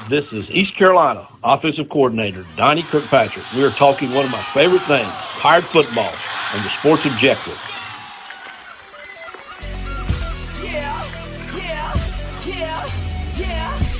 This is East Carolina Offensive Coordinator Donnie Kirkpatrick. We are talking one of my favorite things, Pirate football, on the Sports Objective.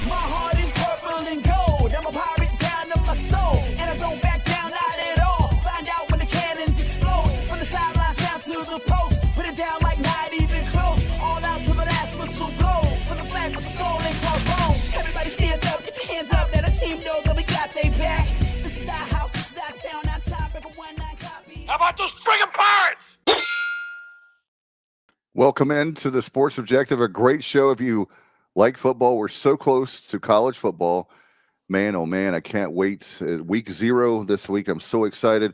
My heart is purple and gold. I'm a pirate down of my soul, and I don't back down, not at all. Find out when the cannons explode. From the sidelines down to the post, put it down like not even close. All out to the last whistle blow. For the flag, for the soul and crossbones. Everybody stand up, get your hands up. Let a team know that we got they back. This is our house, this is our town, our time. Record 19 copy. How about those friggin' Pirates? Welcome into the Sports Objective, a great show. If you like football, we're so close to college football. Man, oh man, I can't wait. Week 0 this week. I'm so excited.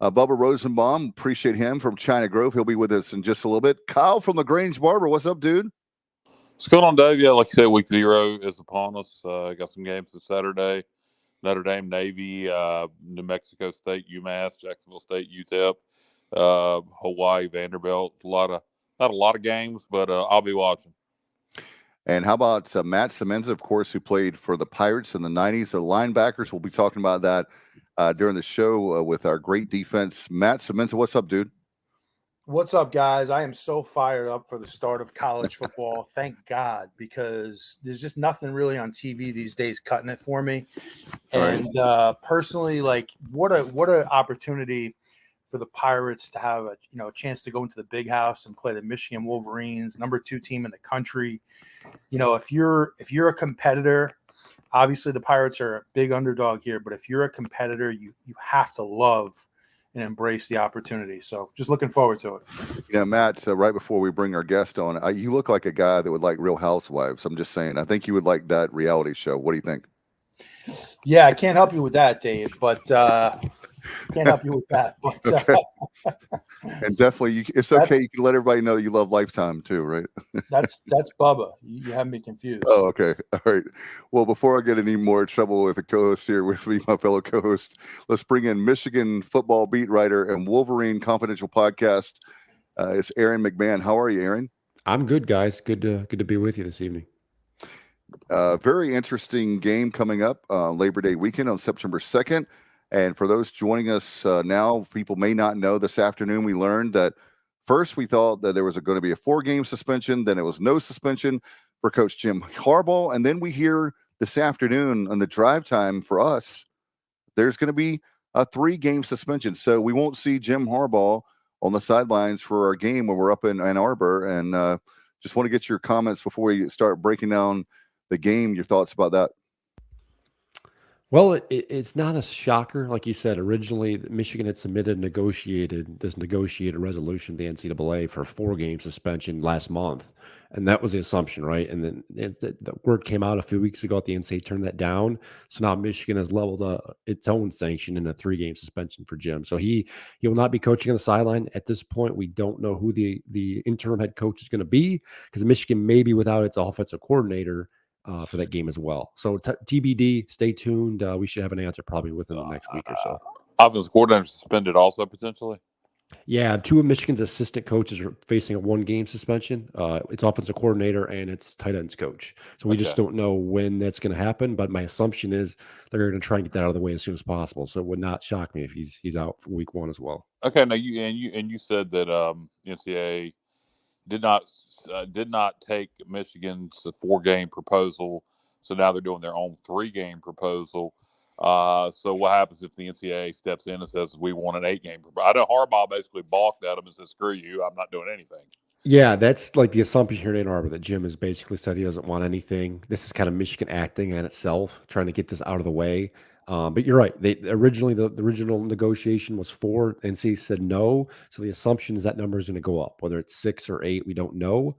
Bubba Rosenbaum, appreciate him from China Grove. He'll be with us in just a little bit. Kyle from LaGrange Barber, what's up, dude? What's going on, Dave? Yeah, like you said, week 0 is upon us. Got some games this Saturday. Notre Dame, Navy, New Mexico State, UMass, Jacksonville State, UTEP, Hawaii, Vanderbilt. Not a lot of games, but I'll be watching. And how about Matt Semenza, of course, who played for the Pirates in the 90s, the linebackers. We'll be talking about that during the show with our great defense. Matt Semenza, what's up, dude? What's up, guys? I am so fired up for the start of college football. Thank God, because there's just nothing really on TV these days cutting it for me. And personally, like, what a opportunity for the Pirates to have a chance to go into the big house and play the Michigan Wolverines, number 2 team in the country. If you're a competitor, obviously the Pirates are a big underdog here, but if you're a competitor, you have to love and embrace the opportunity. So just looking forward to it. Yeah, Matt, right before we bring our guest on, you look like a guy that would like Real Housewives. I'm just saying. I think you would like that reality show. What do you think? Yeah, I can't help you with that, Dave, but can't help you with that. But, okay. And definitely, it's okay. You can let everybody know you love Lifetime too, right? That's Bubba. You have me confused. Oh, okay. All right. Well, before I get any more trouble with the co-host here with me, my fellow co-host, let's bring in Michigan football beat writer and Wolverine Confidential podcast. It's Aaron Mcmann. How are you, Aaron? I'm good, guys. Good to be with you this evening. Very interesting game coming up Labor Day weekend on September 2nd. And for those joining us now, people may not know, this afternoon we learned that first we thought that there was going to be a 4-game suspension, then it was no suspension for Coach Jim Harbaugh. And then we hear this afternoon on the drive time for us, there's going to be a 3-game suspension. So we won't see Jim Harbaugh on the sidelines for our game when we're up in Ann Arbor. And just want to get your comments before we start breaking down the game, your thoughts about that. Well, it's not a shocker. Like you said, originally Michigan had negotiated resolution to the NCAA for a 4-game suspension last month. And that was the assumption, right? And then the word came out a few weeks ago that the NCAA turned that down. So now Michigan has leveled its own sanction in a 3-game suspension for Jim. So he will not be coaching on the sideline. At this point, we don't know who the interim head coach is going to be, because Michigan may be without its offensive coordinator for that game as well. So TBD, stay tuned. We should have an answer probably within the next week or so. Offensive coordinator suspended also potentially? Yeah, 2 of Michigan's assistant coaches are facing a 1-game suspension. It's offensive coordinator and it's tight ends coach. So we just don't know when that's going to happen. But my assumption is they're going to try and get that out of the way as soon as possible. So it would not shock me if he's out for week 1 as well. Okay, now you said that NCAA did not take Michigan's 4-game proposal, so now they're doing their own 3-game proposal. So what happens if the NCAA steps in and says we want an 8-game proposal? I know Harbaugh basically balked at them and said, "Screw you, I'm not doing anything." Yeah, that's like the assumption here in Ann Arbor, that Jim has basically said he doesn't want anything. This is kind of Michigan acting in itself, trying to get this out of the way. But you're right. The original negotiation was 4, NC said no. So the assumption is that number is going to go up. Whether it's 6 or 8, we don't know.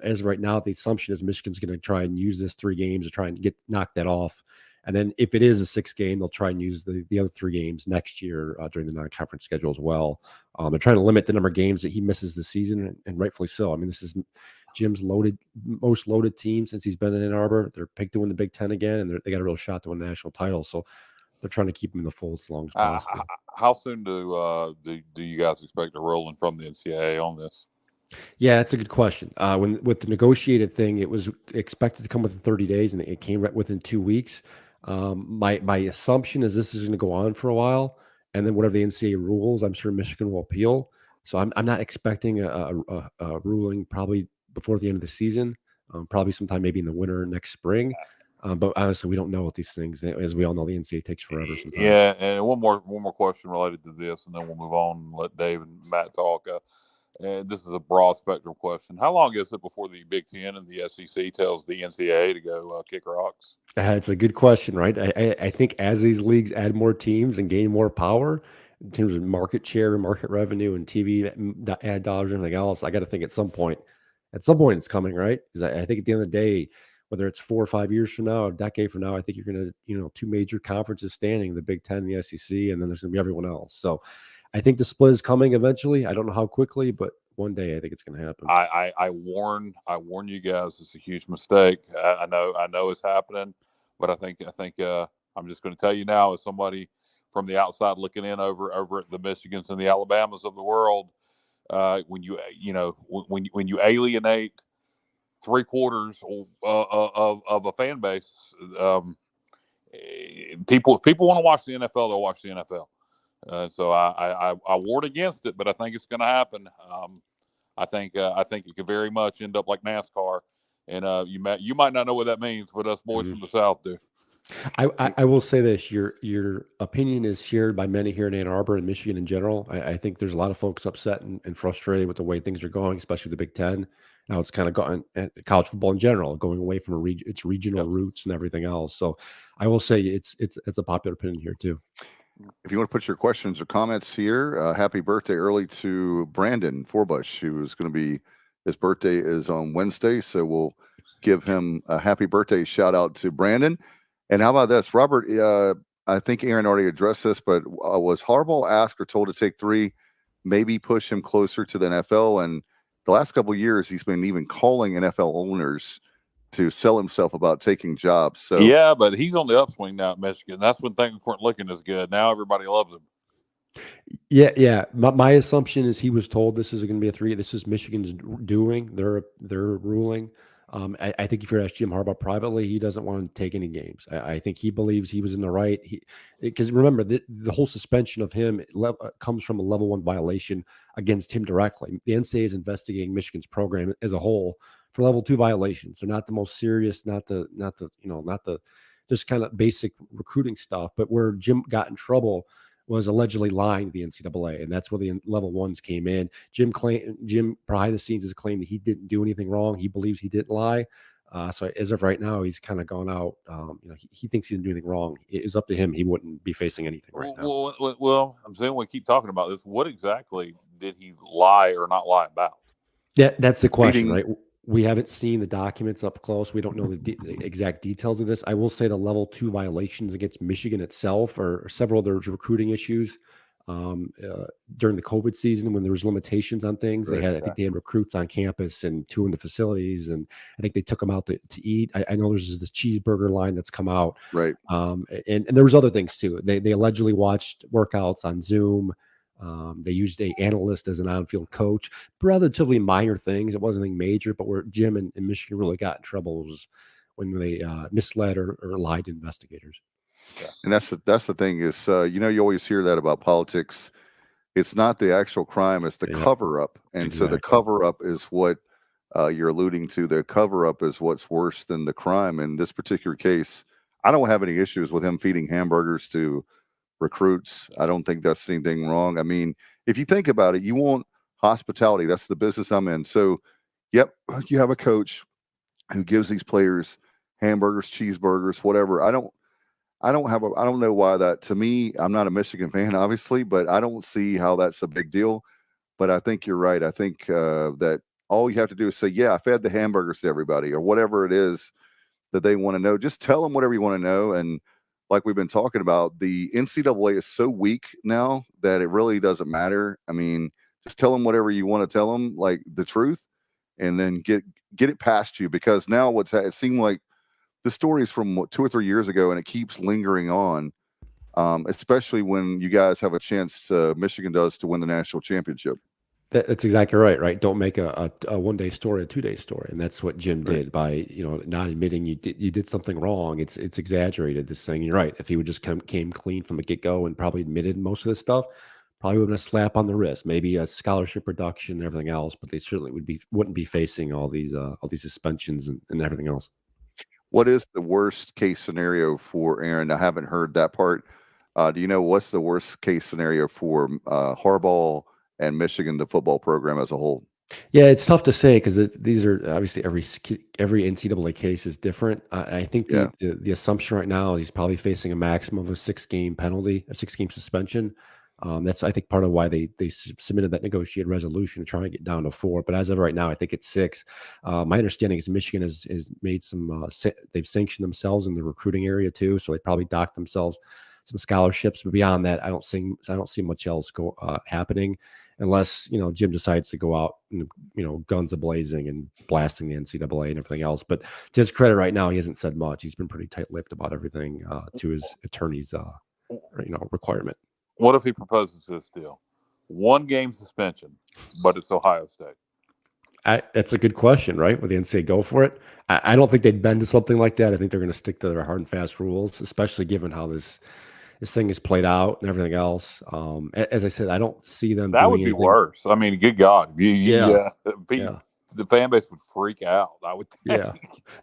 As of right now, the assumption is Michigan's going to try and use this 3 games to try and knock that off. And then if it is a 6-game, they'll try and use the other 3 games next year during the non-conference schedule as well. They're trying to limit the number of games that he misses this season, and rightfully so. I mean, this is Jim's most loaded team since he's been in Ann Arbor. They're picked to win the Big Ten again, and they got a real shot to win a national title. So they're trying to keep him in the fold as long as possible. How soon do you guys expect a ruling from the NCAA on this? Yeah, that's a good question. When with the negotiated thing, it was expected to come within 30 days, and it came right within 2 weeks. My assumption is this is going to go on for a while, and then whatever the NCAA rules, I'm sure Michigan will appeal. So I'm not expecting a ruling probably before the end of the season. Probably sometime maybe in the winter next spring. But honestly, we don't know what these things. As we all know, the NCAA takes forever sometimes. Yeah, and one more question related to this, and then we'll move on and let Dave and Matt talk. And this is a broad spectrum question. How long is it before the Big Ten and the SEC tells the NCAA to go kick rocks? It's a good question, right? I think as these leagues add more teams and gain more power in terms of market share, market revenue, and TV ad dollars and everything else, I got to think at some point it's coming, right? Because I think at the end of the day, whether it's 4 or 5 years from now, a decade from now, I think you're going to, two major conferences standing, the Big Ten and the SEC, and then there's going to be everyone else. So I think the split is coming eventually. I don't know how quickly, but one day I think it's going to happen. I warn you guys, it's a huge mistake. I know it's happening, but I think I'm just going to tell you now, as somebody from the outside looking in over at the Michigans and the Alabamas of the world, when you alienate 3/4 of a fan base, people want to watch the NFL, they'll watch the NFL. So I warn against it, but I think it's going to happen. I think it could very much end up like NASCAR, and you might not know what that means, but us boys from the South do. I will say this: your opinion is shared by many here in Ann Arbor and Michigan in general. I think there's a lot of folks upset and frustrated with the way things are going, especially the Big Ten. Now it's kind of gone college football in general, going away from its regional roots and everything else. So I will say it's a popular opinion here too. If you want to put your questions or comments here, happy birthday early to Brandon Forbush, who is going to be, his birthday is on Wednesday. So we'll give him a happy birthday shout out to Brandon. And how about this, Robert? I think Aaron already addressed this, but was Harbaugh asked or told to take 3, maybe push him closer to the NFL? And the last couple of years, he's been even calling NFL owners to sell himself about taking jobs. So yeah, but he's on the upswing now at Michigan. That's when things weren't looking as good. Now everybody loves him. Yeah. My assumption is he was told this is going to be a 3. This is Michigan's doing. They're ruling. I think if you ask Jim Harbaugh privately, he doesn't want to take any games. I think he believes he was in the right. Because remember, the whole suspension of him comes from a level 1 violation against him directly. The NCAA is investigating Michigan's program as a whole for level 2 violations. They're not the most serious, not the just kind of basic recruiting stuff. But where Jim got in trouble was allegedly lying to the NCAA, and that's where the level 1s came in. Jim behind the scenes has claimed that he didn't do anything wrong. He believes he didn't lie. So as of right now, he's kind of gone out. He thinks he didn't do anything wrong. It's up to him. He wouldn't be facing anything right now. Well, I'm saying we keep talking about this. What exactly did he lie or not lie about? Yeah, that's the question, right? We haven't seen the documents up close. We don't know the exact details of this. I will say the level 2 violations against Michigan itself are several of those recruiting issues during the COVID season when there was limitations on things. Right, I think they had recruits on campus and touring the facilities, and I think they took them out to eat. I know there's this cheeseburger line that's come out. Right. And there was other things too. They allegedly watched workouts on Zoom. They used an analyst as an on-field coach. Relatively minor things. It wasn't anything major, but where Jim and Michigan really got in trouble was when they misled or lied to investigators. And that's the thing is, you always hear that about politics. It's not the actual crime; it's the cover-up. And exactly. So the cover-up is what you're alluding to. The cover-up is what's worse than the crime. In this particular case, I don't have any issues with him feeding hamburgers to recruits. I don't think that's anything wrong. I mean, if you think about it, you want hospitality. That's the business I'm in. So, yep, you have a coach who gives these players hamburgers, cheeseburgers, whatever. I don't know why that, to me, I'm not a Michigan fan, obviously, but I don't see how that's a big deal. But I think you're right. I think that all you have to do is say, yeah, I fed the hamburgers to everybody, or whatever it is that they want to know. Just tell them whatever you want to know. And like we've been talking about, the NCAA is so weak now that it really doesn't matter. I mean, just tell them whatever you want to tell them, like the truth, and then get it past you. Because now it seemed like the story is from 2 or 3 years ago, and it keeps lingering on, especially when you guys have a chance Michigan does to win the national championship. That's exactly right. Right. Don't make a 1-day story a 2-day story, and that's what Jim Right. did by not admitting you did something wrong. It's exaggerated. This thing. You're right. If he would just came clean from the get go and probably admitted most of this stuff, probably would have been a slap on the wrist, maybe a scholarship reduction and everything else. But they certainly wouldn't be facing all these suspensions and everything else. What is the worst case scenario for Aaron? I haven't heard that part. Do you know what's the worst case scenario for Harbaugh and Michigan, the football program as a whole? Yeah, it's tough to say because these are obviously every NCAA case is different. I think Yeah. the assumption right now is he's probably facing a maximum of a 6-game penalty, a 6-game suspension. That's I think part of why they submitted that negotiated resolution to try and get down to 4. But as of right now, I think it's 6. My understanding is Michigan has made some they've sanctioned themselves in the recruiting area too, so they probably docked themselves some scholarships. But beyond that, I don't see much else happening. Unless Jim decides to go out and guns a blazing and blasting the NCAA and everything else. But to his credit, right now he hasn't said much. He's been pretty tight-lipped about everything to his attorney's requirement. What if he proposes this deal? 1-game suspension, but it's Ohio State. That's a good question, right? Would the NCAA go for it? I don't think they'd bend to something like that. I think they're going to stick to their hard and fast rules, especially given how this thing is played out and everything else. As I said, I don't see them. That would be worse. I mean, good God, the fan base would freak out. I would think. Yeah.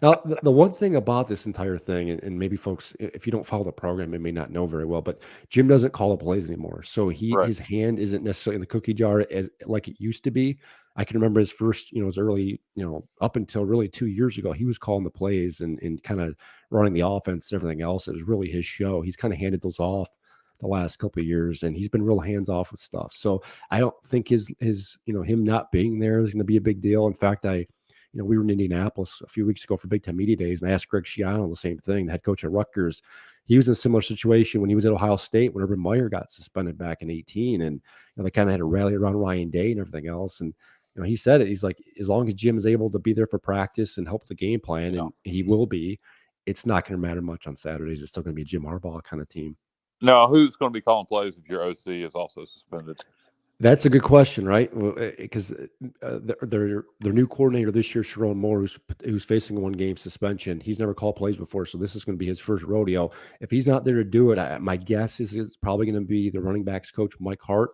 Now, the one thing about this entire thing, and maybe folks, if you don't follow the program, they may not know very well, but Jim doesn't call the plays anymore. So his hand isn't necessarily in the cookie jar like it used to be. I can remember his first, his early, up until really 2 years ago, he was calling the plays and kind of running the offense and everything else. It was really his show. He's kind of handed those off the last couple of years, and he's been real hands off with stuff. So I don't think his him not being there is going to be a big deal. In fact, we were in Indianapolis a few weeks ago for Big Ten Media Days, and I asked Greg Schiano the same thing, the head coach at Rutgers. He was in a similar situation when he was at Ohio State when Urban Meyer got suspended back in 2018, and they kind of had a rally around Ryan Day and everything else. And he said it. He's like, as long as Jim is able to be there for practice and help the game plan, and he will be, it's not going to matter much on Saturdays. It's still going to be a Jim Harbaugh kind of team. No, who's going to be calling plays if your OC is also suspended? That's a good question, right? Because their new coordinator this year, Sharon Moore, who's facing a 1-game suspension, he's never called plays before, so this is going to be his first rodeo. If he's not there to do it, my guess is it's probably going to be the running backs coach, Mike Hart.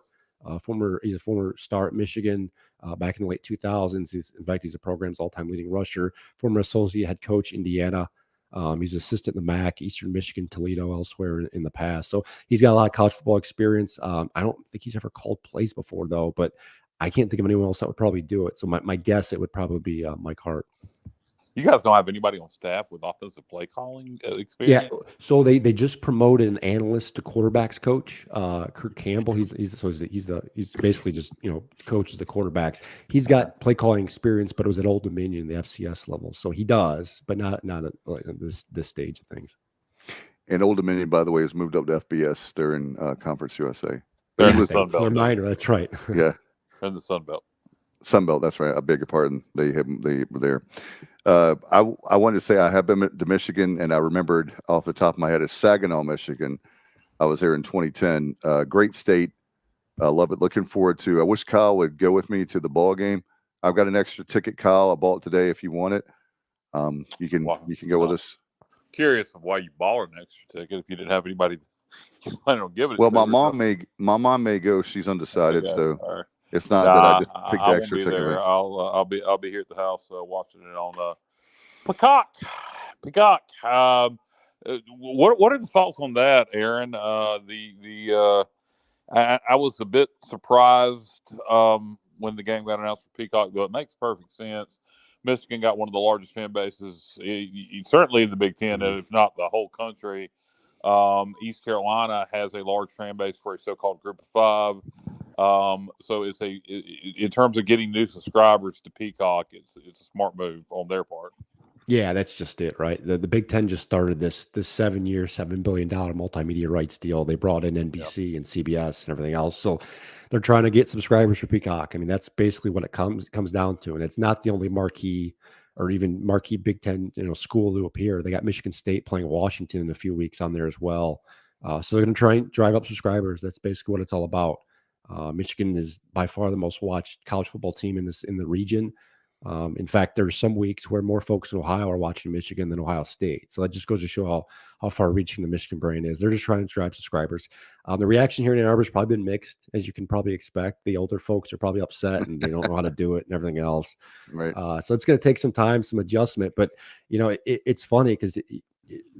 He's a former star at Michigan back in the late 2000s. In fact, he's the program's all-time leading rusher. Former associate head coach, Indiana. He's assistant in the MAC, Eastern Michigan, Toledo, elsewhere in the past. So he's got a lot of college football experience. I don't think he's ever called plays before, though, but I can't think of anyone else that would probably do it. So my guess, it would probably be Mike Hart. You guys don't have anybody on staff with offensive play calling experience? Yeah, so they just promoted an analyst to quarterbacks coach, Kurt Campbell. He's basically just coaches the quarterbacks. He's got play calling experience, but it was at Old Dominion, the FCS level. So he does, but not at this stage of things. And Old Dominion, by the way, has moved up to FBS. They're in Conference USA. They're in the Sun Belt. Reminder, that's right. Yeah, they're in the Sun Belt. Sun Belt, that's right. I beg your pardon. They were there. I wanted to say I have been to Michigan, and I remembered off the top of my head is Saginaw, Michigan. I was there in 2010. Great state. I love it. Looking forward to. I wish Kyle would go with me to the ball game. I've got an extra ticket, Kyle. I bought it today. If you want it, you can go with us. Curious of why you bought an extra ticket if you didn't have anybody you planning on giving it. Well, to my mom may go. She's undecided, so. Right. It's not that I just picked the I extra won't be ticket. there. I'll be here at the house watching it on Peacock. What are the thoughts on that, Aaron? I was a bit surprised when the game got announced for Peacock, though it makes perfect sense. Michigan got one of the largest fan bases, certainly in the Big Ten, if not the whole country. East Carolina has a large fan base for a so-called Group of Five. So in terms of getting new subscribers to Peacock, it's a smart move on their part. Yeah, that's just it, right? The Big Ten just started this 7-year, $7 billion multimedia rights deal. They brought in NBC and CBS and everything else. So they're trying to get subscribers for Peacock. I mean, that's basically what it comes down to. And it's not the only marquee Big Ten school to appear. They got Michigan State playing Washington in a few weeks on there as well. So they're going to try and drive up subscribers. That's basically what it's all about. Michigan is by far the most watched college football team in the region. In fact, there's some weeks where more folks in Ohio are watching Michigan than Ohio State. So that just goes to show how far-reaching the Michigan brand is. They're just trying to drive subscribers. The reaction here in Ann Arbor has probably been mixed, as you can probably expect. The older folks are probably upset and they don't know how to do it and everything else. Right. So it's going to take some time, some adjustment. But it's funny because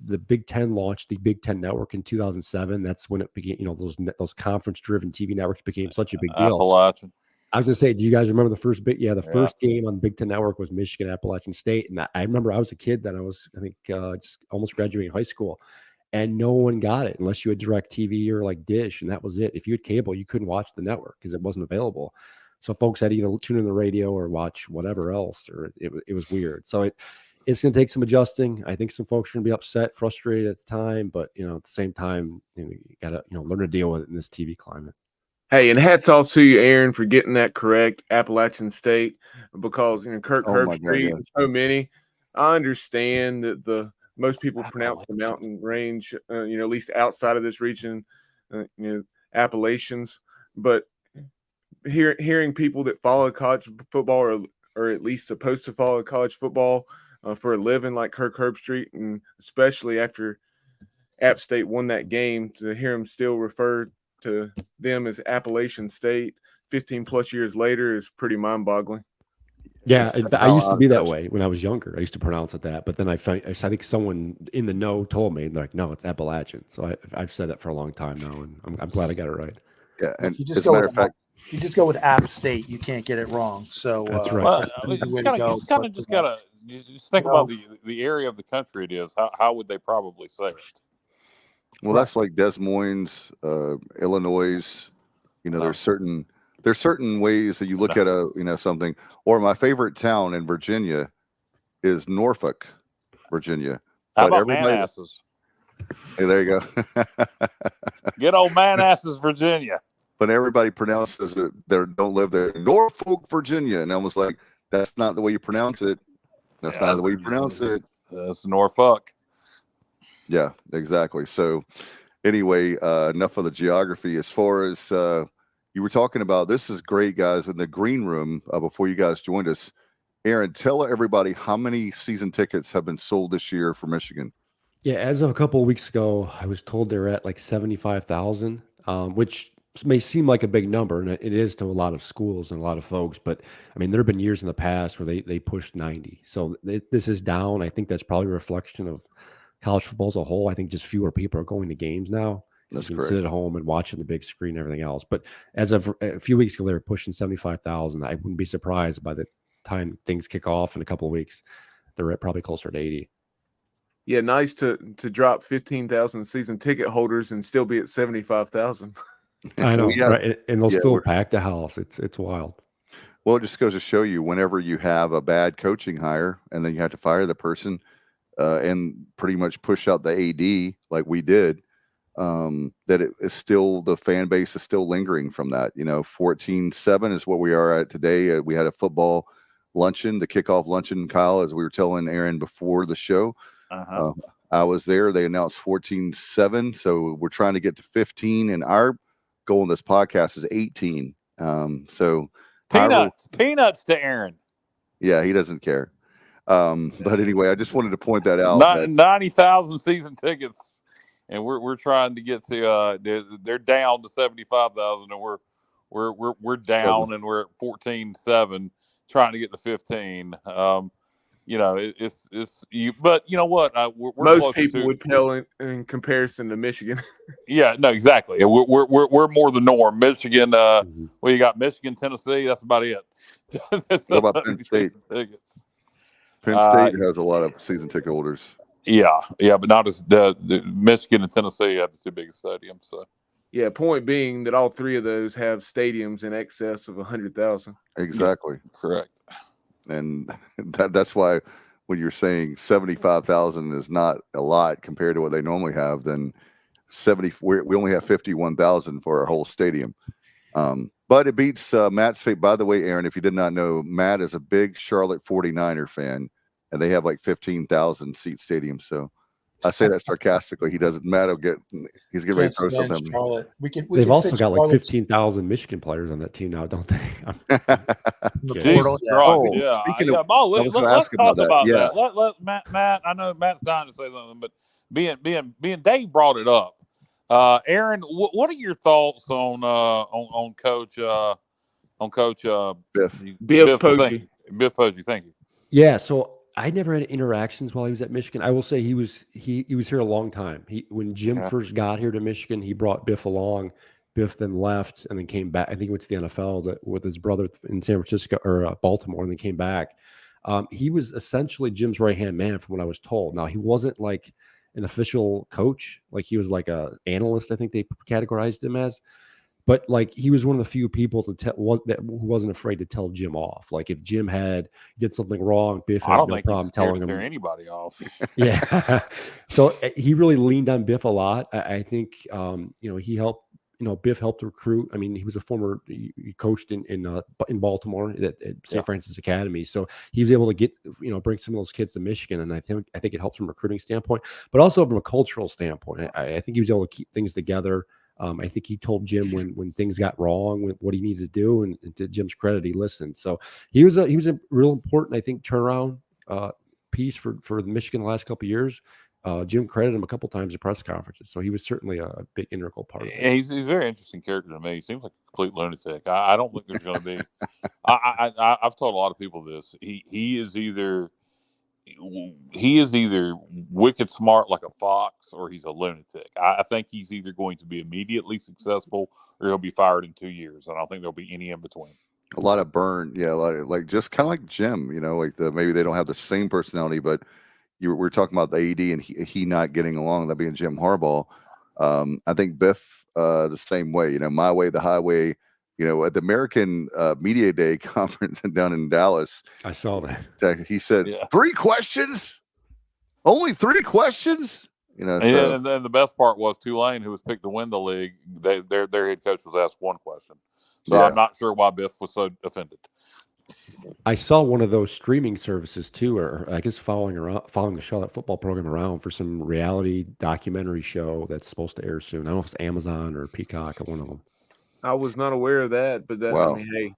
the Big Ten launched the Big Ten Network in 2007. That's when it began. Those conference-driven TV networks became such a big deal. Appalachian. I was going to say, do you guys remember the first first game on the Big Ten Network was Michigan Appalachian State, and I remember I was a kid then. I think just almost graduating high school, and no one got it unless you had Direct TV or like Dish, and that was it. If you had cable, you couldn't watch the network because it wasn't available. So folks had to either tune in the radio or watch whatever else, or it was weird. So it's going to take some adjusting. I think some folks are going to be upset, frustrated at the time, but at the same time, you got to learn to deal with it in this TV climate. Hey, and hats off to you, Aaron, for getting that correct, Appalachian State, because Kirk Herbstreit and so many. I understand that most people pronounce the mountain range, at least outside of this region, Appalachians. But hearing people that follow college football or at least supposed to follow college football for a living, like Kirk Herbstreit, and especially after App State won that game, to hear him still refer to them as Appalachian State 15 plus years later is pretty mind-boggling. Yeah, I used to be that way when I was younger. I used to pronounce it that, but then I think someone in the know told me, like, no, it's Appalachian. So I've said that for a long time now, and I'm glad I got it right. Yeah, and as a matter of fact, if you just go with App State, you can't get it wrong. So that's right. You just gotta think about the area of the country it is. How would they probably say it? Well, that's like Des Moines, Illinois. There's certain ways that you look at something. Or my favorite town in Virginia is Norfolk, Virginia. How about Manasses? Hey, there you go. Get old Manasses, Virginia. But everybody pronounces it. They don't live there. Norfolk, Virginia, and I was like, that's not the way you pronounce it. That's not the way you pronounce it. That's Norfolk. Yeah, exactly. So anyway, enough of the geography. As far as you were talking about, this is great, guys, in the green room before you guys joined us. Aaron, tell everybody how many season tickets have been sold this year for Michigan. Yeah, as of a couple of weeks ago, I was told they're at like 75,000, which may seem like a big number, and it is to a lot of schools and a lot of folks. But I mean, there have been years in the past where they pushed 90. So this is down. I think that's probably a reflection of college football as a whole. I think just fewer people are going to games now. That's you can correct. sit at home and watching the big screen and everything else. But as of a few weeks ago, they were pushing 75,000. I wouldn't be surprised by the time things kick off in a couple of weeks. They're at probably closer to 80. Yeah, nice to drop 15,000 season ticket holders and still be at 75,000. I know, right? And they'll still pack the house. It's wild. Well, it just goes to show you, whenever you have a bad coaching hire and then you have to fire the person and pretty much push out the AD like we did, that it is still, the fan base is still lingering from that. 14-7 is what we are at today. We had a football luncheon, the kickoff luncheon, Kyle, as we were telling Aaron before the show. I was there. They announced 14-7, so we're trying to get to 15, and our goal in this podcast is 18. So peanuts to Aaron. Yeah, he doesn't care. But anyway, I just wanted to point that out. 90,000 season tickets, and we're trying to get to they're down to 75,000, and we're down, and we're at 14-7, trying to get to 15. It's you, but you know what? We're most people would pale in comparison to Michigan. Yeah, no, exactly. We're more the norm. Michigan, well, you got Michigan, Tennessee. That's about it. What about Penn State? Tickets. Penn State has a lot of season ticket holders. Yeah, but not as the Michigan and Tennessee have the two biggest stadiums. So. Yeah, point being that all three of those have stadiums in excess of 100,000. Exactly. Yeah, correct. And that's why when you're saying 75,000 is not a lot compared to what they normally have, then we only have 51,000 for our whole stadium. But it beats Matt's fate. By the way, Aaron, if you did not know, Matt is a big Charlotte 49er fan, and they have like 15,000 seat stadium. So I say that sarcastically. He doesn't. Matt will he's getting ready to throw Can't stand something. Charlotte. They've also got like Charlotte's 15,000 Michigan players on that team now, don't they? in the kidding. portal. Jesus Christ, Oh, yeah. speaking Yeah, of- Mo, I was gonna let's ask about talk that. about Yeah. that. Let Matt, I know Matt's dying to say something, but being Dave brought it up. Aaron, what are your thoughts on Coach Biff. Biff thank Poggi. you. Biff Poggi, thank you. Yeah, so I never had interactions while he was at Michigan. I will say he was here a long time. When Jim Yeah. first got here to Michigan, he brought Biff along. Biff then left and then came back. I think he went to the NFL with his brother in San Francisco or Baltimore, and then came back. He was essentially Jim's right-hand man from what I was told. Now, he wasn't like an official coach. Like he was like a analyst, I think they categorized him as. But like he was one of the few people who wasn't afraid to tell Jim off. Like if Jim did something wrong, Biff I had don't no think problem he's scared telling to him. tear anybody off. Yeah. So he really leaned on Biff a lot. I think he helped. Biff helped recruit. I mean, he was a former he coached in Baltimore at St. Francis Academy, so he was able to get bring some of those kids to Michigan, and I think it helps from a recruiting standpoint, but also from a cultural standpoint. I think he was able to keep things together. I think he told Jim when things got wrong, what he needed to do, and to Jim's credit, he listened. So he was a real important, I think, turnaround piece for the Michigan the last couple of years. Jim credited him a couple times at press conferences, so he was certainly a big integral part of it. Yeah, he's a very interesting character to me. He seems like a complete lunatic. I don't think there's going to be. I've told a lot of people this. He is either wicked smart like a fox, or he's a lunatic. I think he's either going to be immediately successful or he'll be fired in 2 years. I don't think there'll be any in between. A lot of burn. Yeah, a lot of, like just kind of like Jim. Like maybe they don't have the same personality, but we're talking about the AD and he not getting along. That being Jim Harbaugh. I think Biff the same way. My way, the highway. At the American Media Day conference down in Dallas, I saw that. He said 3 questions, only 3 questions. And then the best part was Tulane, who was picked to win the league. Their head coach was asked 1 question, so I'm not sure why Biff was so offended. I saw one of those streaming services too, or I guess following the Charlotte football program around for some reality documentary show that's supposed to air soon. I don't know if it's Amazon or Peacock or one of them. I was not aware of that, but wow. I mean,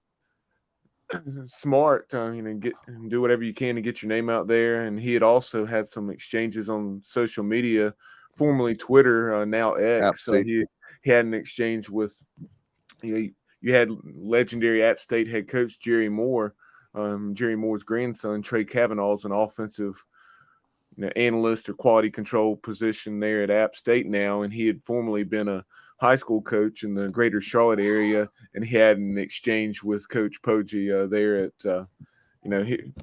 hey, smart. Do whatever you can to get your name out there. And he had also had some exchanges on social media, formerly Twitter, now X. So he had an exchange with, you had legendary App State head coach Jerry Moore. Jerry Moore's grandson, Trey Kavanaugh, is an offensive analyst or quality control position there at App State now, and he had formerly been a high school coach in the greater Charlotte area, and he had an exchange with Coach Poggi there at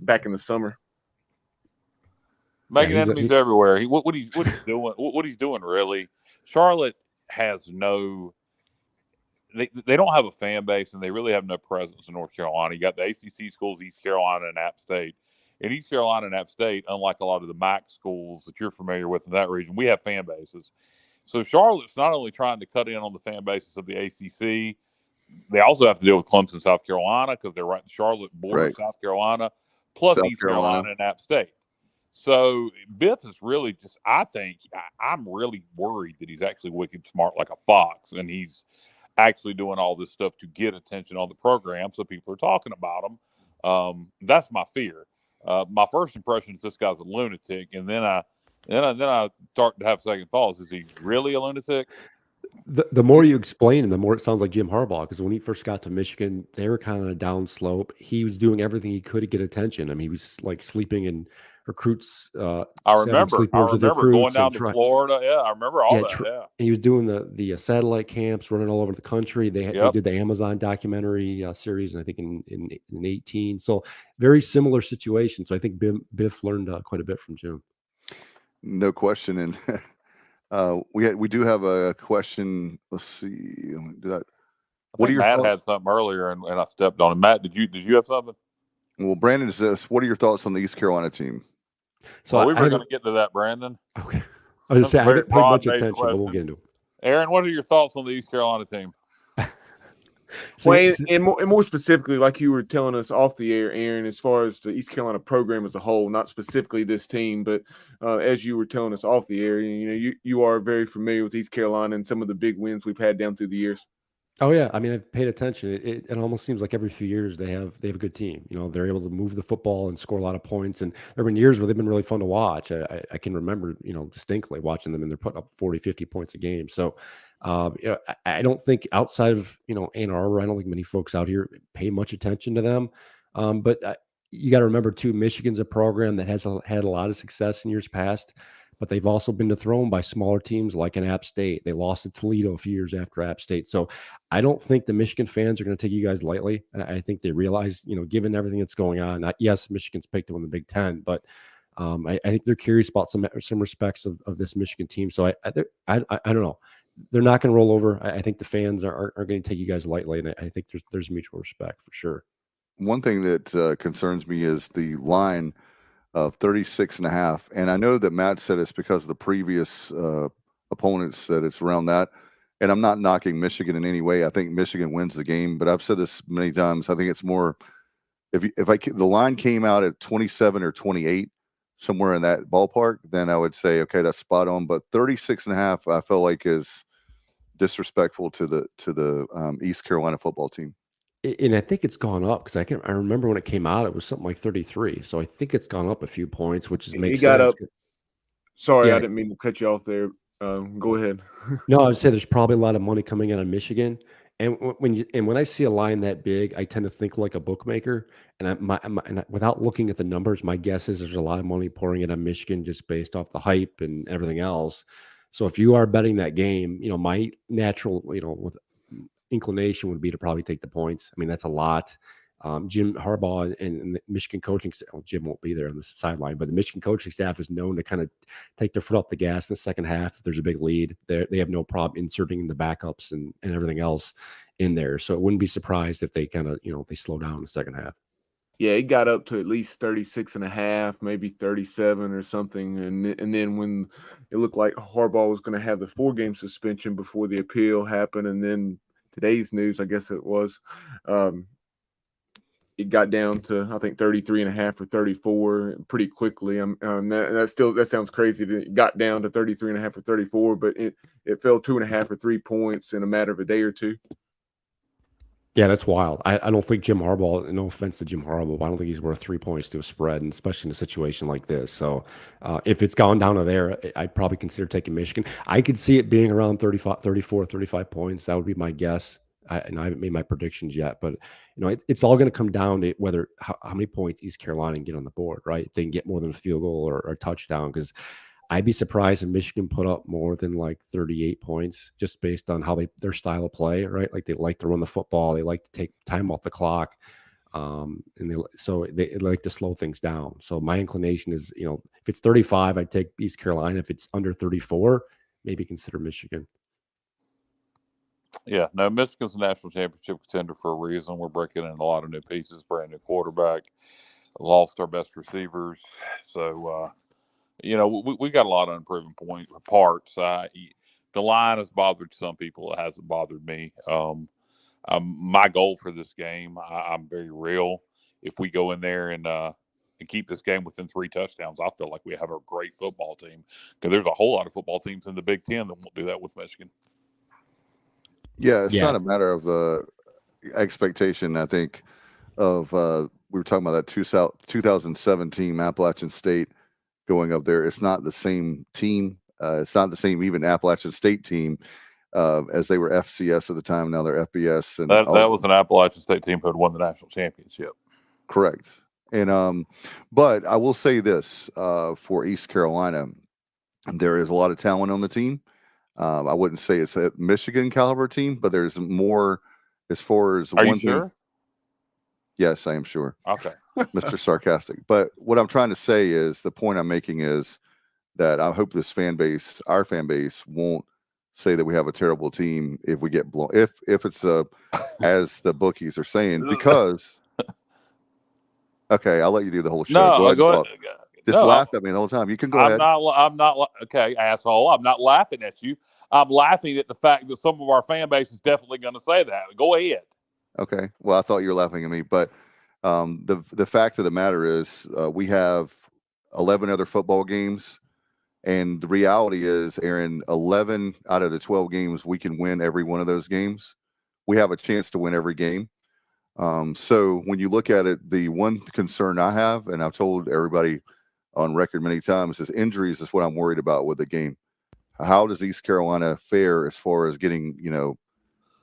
back in the summer. Making enemies everywhere. What he's doing? What he's doing really? Charlotte has no. They don't have a fan base, and they really have no presence in North Carolina. You got the ACC schools, East Carolina and App State. In East Carolina and App State, unlike a lot of the MAC schools that you're familiar with in that region, we have fan bases. So Charlotte's not only trying to cut in on the fan bases of the ACC, they also have to deal with Clemson, South Carolina, because they're right in Charlotte border, South Carolina, plus East Carolina and App State. So Biff is really just, I think, I'm really worried that he's actually wicked smart like a fox, and he's actually doing all this stuff to get attention on the program, so people are talking about him. That's my fear. My first impression is this guy's a lunatic, and then I start to have second thoughts. Is he really a lunatic? The more you explain, the more it sounds like Jim Harbaugh. Because when he first got to Michigan, they were kind of on a down slope. He was doing everything he could to get attention. I mean, he was like sleeping in recruits. I remember going down to Florida. Yeah, I remember all that. Yeah, he was doing the satellite camps, running all over the country. They did the Amazon documentary series, and I think in 18. So very similar situation. So I think Biff learned quite a bit from Jim. No question. And we do have a question. Let's see. What do you? Matt had something earlier, and I stepped on it. Matt, did you have something? Well, Brandon says, what are your thoughts on the East Carolina team? So we were going to get to that, Brandon. Okay. I was going to say, I haven't paid much attention, but we'll get into it. Aaron, what are your thoughts on the East Carolina team? Well, and more specifically, like you were telling us off the air, Aaron, as far as the East Carolina program as a whole, not specifically this team, but as you were telling us off the air, you are very familiar with East Carolina and some of the big wins we've had down through the years. Oh yeah, I mean I've paid attention. It almost seems like every few years they have a good team. They're able to move the football and score a lot of points. And there have been years where they've been really fun to watch. I can remember distinctly watching them, and they're putting up 40, 50 points a game. So I don't think outside of Ann Arbor, I don't think many folks out here pay much attention to them. But you got to remember too, Michigan's a program that has had a lot of success in years past. But they've also been dethroned by smaller teams like an App State. They lost to Toledo a few years after App State. So I don't think the Michigan fans are going to take you guys lightly. I think they realize, given everything that's going on, yes, Michigan's picked to win the Big Ten, but I think they're curious about some respects of this Michigan team. So I don't know. They're not going to roll over. I think the fans are going to take you guys lightly, and I think there's mutual respect for sure. One thing that concerns me is the line of 36.5. And I know that Matt said it's because of the previous opponents that it's around that. And I'm not knocking Michigan in any way. I think Michigan wins the game, but I've said this many times. I think it's more if the line came out at 27 or 28, somewhere in that ballpark, then I would say, okay, that's spot on. But 36.5, I feel like is disrespectful to the East Carolina football team. And I think it's gone up because I remember when it came out, it was something like 33. So I think it's gone up a few points, which makes sense. Up. Sorry, I didn't mean to cut you off there. Go ahead. No, I would say there's probably a lot of money coming in on Michigan. And when I see a line that big, I tend to think like a bookmaker. And without looking at the numbers, my guess is there's a lot of money pouring in on Michigan just based off the hype and everything else. So if you are betting that game, my natural, with inclination would be to probably take the points. I mean, that's a lot. Jim Harbaugh and the Michigan coaching staff, Jim won't be there on the sideline, but the Michigan coaching staff is known to kind of take their foot off the gas in the second half. If there's a big lead, they have no problem inserting the backups and everything else in there. So it wouldn't be surprised if they kind of, they slow down in the second half. Yeah, it got up to at least 36.5, maybe 37 or something. And then when it looked like Harbaugh was going to have the 4-game suspension before the appeal happened, and then today's news, I guess it was, it got down to, I think, 33.5 or 34 pretty quickly. That sounds crazy. It got down to 33.5 or 34, but it fell 2.5 or 3 points in a matter of a day or two. Yeah, that's wild. I don't think Jim Harbaugh, no offense to Jim Harbaugh, but I don't think he's worth 3 points to a spread, and especially in a situation like this. So if it's gone down to there, I'd probably consider taking Michigan. I could see it being around 34, 35 points. That would be my guess. I haven't made my predictions yet, but it's all going to come down to whether how many points East Carolina can get on the board, right? If they can get more than a field goal or a touchdown, because I'd be surprised if Michigan put up more than like 38 points just based on how their style of play, right? Like they like to run the football, they like to take time off the clock, and they like to slow things down. So my inclination is, if it's 35, I'd take East Carolina. If it's under 34, maybe consider Michigan. Yeah, no, Michigan's a national championship contender for a reason. We're breaking in a lot of new pieces, brand new quarterback, lost our best receivers. So, we got a lot of unproven parts. The line has bothered some people. It hasn't bothered me. My goal for this game, I'm very real. If we go in there and keep this game within 3 touchdowns, I feel like we have a great football team, because there's a whole lot of football teams in the Big Ten that won't do that with Michigan. Yeah, it's not a matter of the expectation, I think, of we were talking about that 2017 Appalachian State going up there. It's not the same team. It's not the same even Appalachian State team as they were FCS at the time. Now they're FBS. And that was an Appalachian State team who had won the national championship. Correct. And but I will say this for East Carolina, there is a lot of talent on the team. I wouldn't say it's a Michigan caliber team, but there's more as far as Are you sure? thing. Yes, I am sure. Okay. Mr. Sarcastic. But what I'm trying to say is, the point I'm making is that I hope this fan base, our fan base, won't say that we have a terrible team if we get blown. If it's as the bookies are saying, because okay, I'll let you do the whole show. No, go ahead. Just laugh at me the whole time. You can go ahead. I'm not. Okay, asshole. I'm not laughing at you. I'm laughing at the fact that some of our fan base is definitely going to say that. Go ahead. Okay. Well, I thought you were laughing at me, but the fact of the matter is we have 11 other football games, and the reality is, Aaron, 11 out of the 12 games we can win every one of those games. We have a chance to win every game. So when you look at it, the one concern I have, and I've told everybody on record many times, is injuries is what I'm worried about with the game. How does East Carolina fare as far as getting,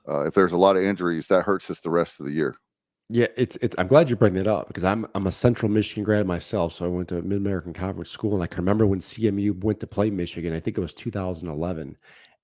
if there's a lot of injuries, that hurts us the rest of the year. Yeah, it's. I'm glad you bring that up because I'm a Central Michigan grad myself. So I went to Mid American Conference School, and I can remember when CMU went to play Michigan. I think it was 2011,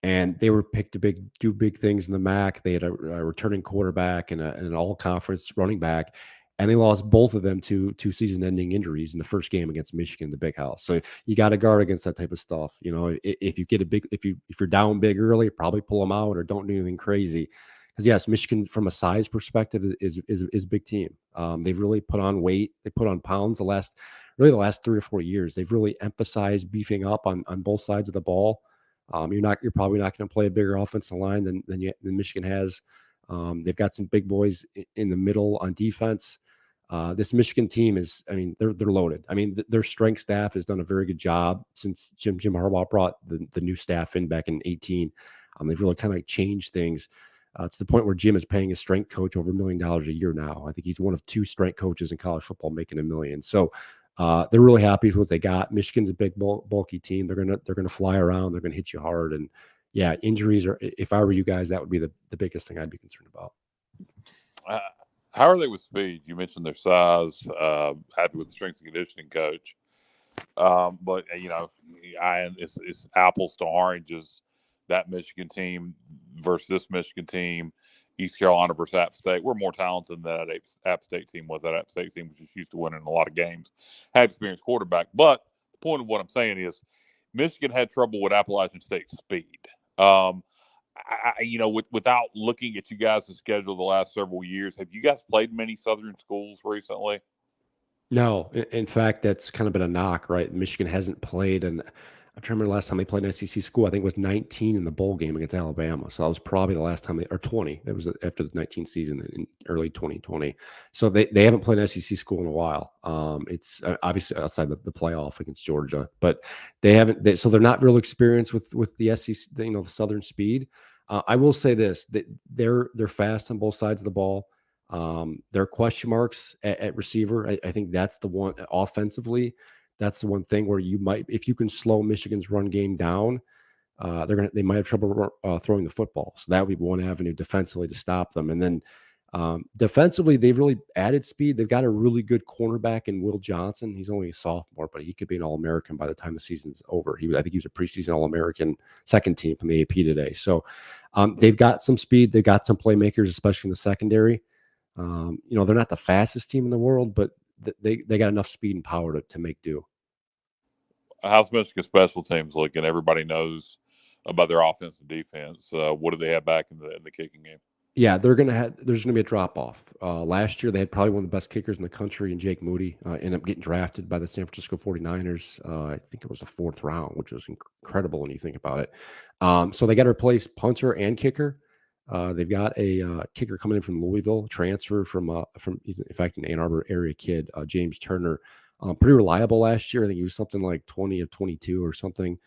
and they were picked to do big things in the MAC. They had a returning quarterback and an all conference running back, and they lost both of them to season ending injuries in the first game against Michigan in the Big House. So you got to guard against that type of stuff. If you get if you're down big early, probably pull them out or don't do anything crazy. Because yes, Michigan from a size perspective is a big team. They've really put on weight. They put on pounds the last 3 or 4 years. They've really emphasized beefing up on both sides of the ball. You're probably not going to play a bigger offensive line than Michigan has. They've got some big boys in the middle on defense. This Michigan team is, I mean, they're loaded. I mean, their strength staff has done a very good job since Jim Harbaugh brought the new staff in back in 2018. They've really kind of changed things. To the point where Jim is paying his strength coach over $1 million a year now. I think he's one of 2 strength coaches in college football making $1 million. So they're really happy with what they got. Michigan's a big, bulky team. They're gonna fly around. They're gonna hit you hard. And yeah, injuries are. If I were you guys, that would be the biggest thing I'd be concerned about. How are they with speed? You mentioned their size. Happy with the strength and conditioning coach. But it's apples to oranges. That Michigan team versus this Michigan team, East Carolina versus App State. We're more talented than that App State team was. That App State team was just used to winning a lot of games, had experienced quarterback. But the point of what I'm saying is Michigan had trouble with Appalachian State's speed. Without looking at you guys' schedule the last several years, have you guys played many Southern schools recently? No, in fact, that's kind of been a knock, right? Michigan hasn't played, and I'm trying to remember the last time they played an SEC school. I think it was 19 in the bowl game against Alabama. So that was probably the last time or 20. That was after the 19 season in early 2020. So they haven't played an SEC school in a while. It's obviously outside the playoff against Georgia, but they haven't. So they're not real experienced with the SEC, the Southern speed. I will say this: they're fast on both sides of the ball. There are question marks at receiver. I think that's the one offensively. That's the one thing where you might, if you can slow Michigan's run game down, they might have trouble throwing the football. So that would be one avenue defensively to stop them. And then defensively, they've really added speed. They've got a really good cornerback in Will Johnson. He's only a sophomore, but he could be an All-American by the time the season's over. I think he was a preseason All-American, second team from the AP today. So they've got some speed. They've got some playmakers, especially in the secondary. They're not the fastest team in the world, but they got enough speed and power to make do. How's Michigan special teams looking? Everybody knows about their offense and defense. What do they have back in the kicking game? Yeah, there's gonna be a drop off. Last year they had probably one of the best kickers in the country, and Jake Moody ended up getting drafted by the San Francisco 49ers. I think it was the 4th round, which was incredible when you think about it. So they got to replace punter and kicker. They've got a kicker coming in from Louisville, transfer from in fact an Ann Arbor area kid, James Turner. Pretty reliable last year. I think he was something like 20 of 22 or something.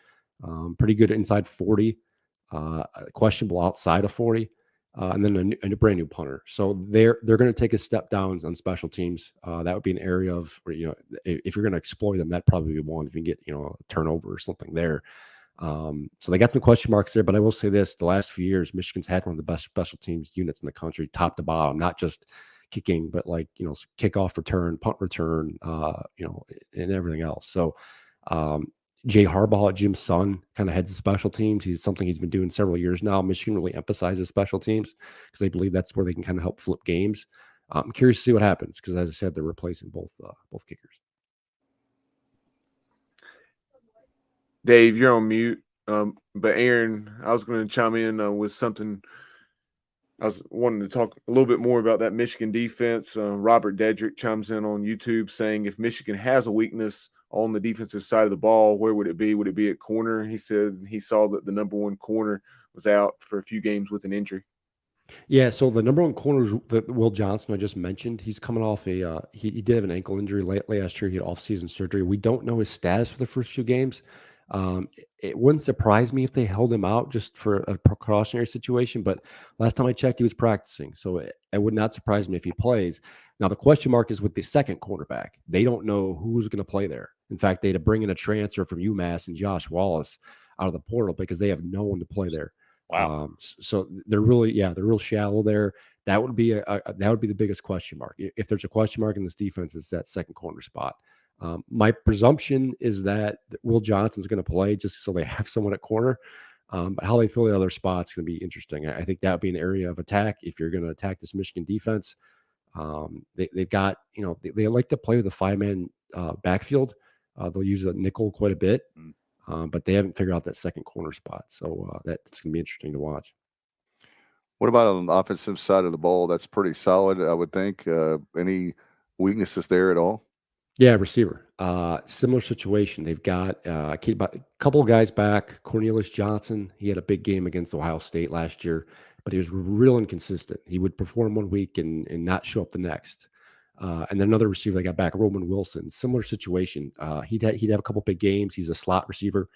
Pretty good inside 40, questionable outside of 40, and then a brand new punter. So they're going to take a step down on special teams. That would be an area of where, if you're going to exploit them, that'd probably be one if you can get a turnover or something there. So they got some question marks there, but I will say this: the last few years, Michigan's had one of the best special teams units in the country, top to bottom, not just kicking, but kickoff return, punt return, and everything else. So, Jay Harbaugh, Jim's son, kind of heads the special teams. He's been doing several years now. Michigan really emphasizes special teams because they believe that's where they can kind of help flip games. I'm curious to see what happens because, as I said, they're replacing both kickers. Dave, you're on mute. But Aaron, I was going to chime in with something. I was wanting to talk a little bit more about that Michigan defense. Robert Dedrick chimes in on YouTube saying, if Michigan has a weakness on the defensive side of the ball, where would it be? Would it be at corner? He said he saw that the number 1 corner was out for a few games with an injury. Yeah, so the number one corner is Will Johnson I just mentioned. He's coming off he did have an ankle injury late last year. He had off-season surgery. We don't know his status for the first few games. It wouldn't surprise me if they held him out just for a precautionary situation. But last time I checked, he was practicing, so it would not surprise me if he plays. Now the question mark is with the second cornerback. They don't know who's going to play there. In fact, they had to bring in a transfer from UMass and Josh Wallace out of the portal because they have no one to play there. Wow. So they're really, they're real shallow there. That would be that would be the biggest question mark. If there's a question mark in this defense, it's that second corner spot. My presumption is that Will Johnson's going to play just so they have someone at corner. But how they fill the other spots is going to be interesting. I think that would be an area of attack if you're going to attack this Michigan defense. They've got, they like to play with a 5-man backfield. They'll use a nickel quite a bit. But they haven't figured out that second corner spot. So that's going to be interesting to watch. What about on the offensive side of the ball? That's pretty solid, I would think. Any weaknesses there at all? Yeah, receiver. Similar situation. They've got a couple of guys back. Cornelius Johnson, he had a big game against Ohio State last year, but he was real inconsistent. He would perform one week and not show up the next. And then another receiver they got back, Roman Wilson. Similar situation. He'd have a couple big games. He's a slot receiver.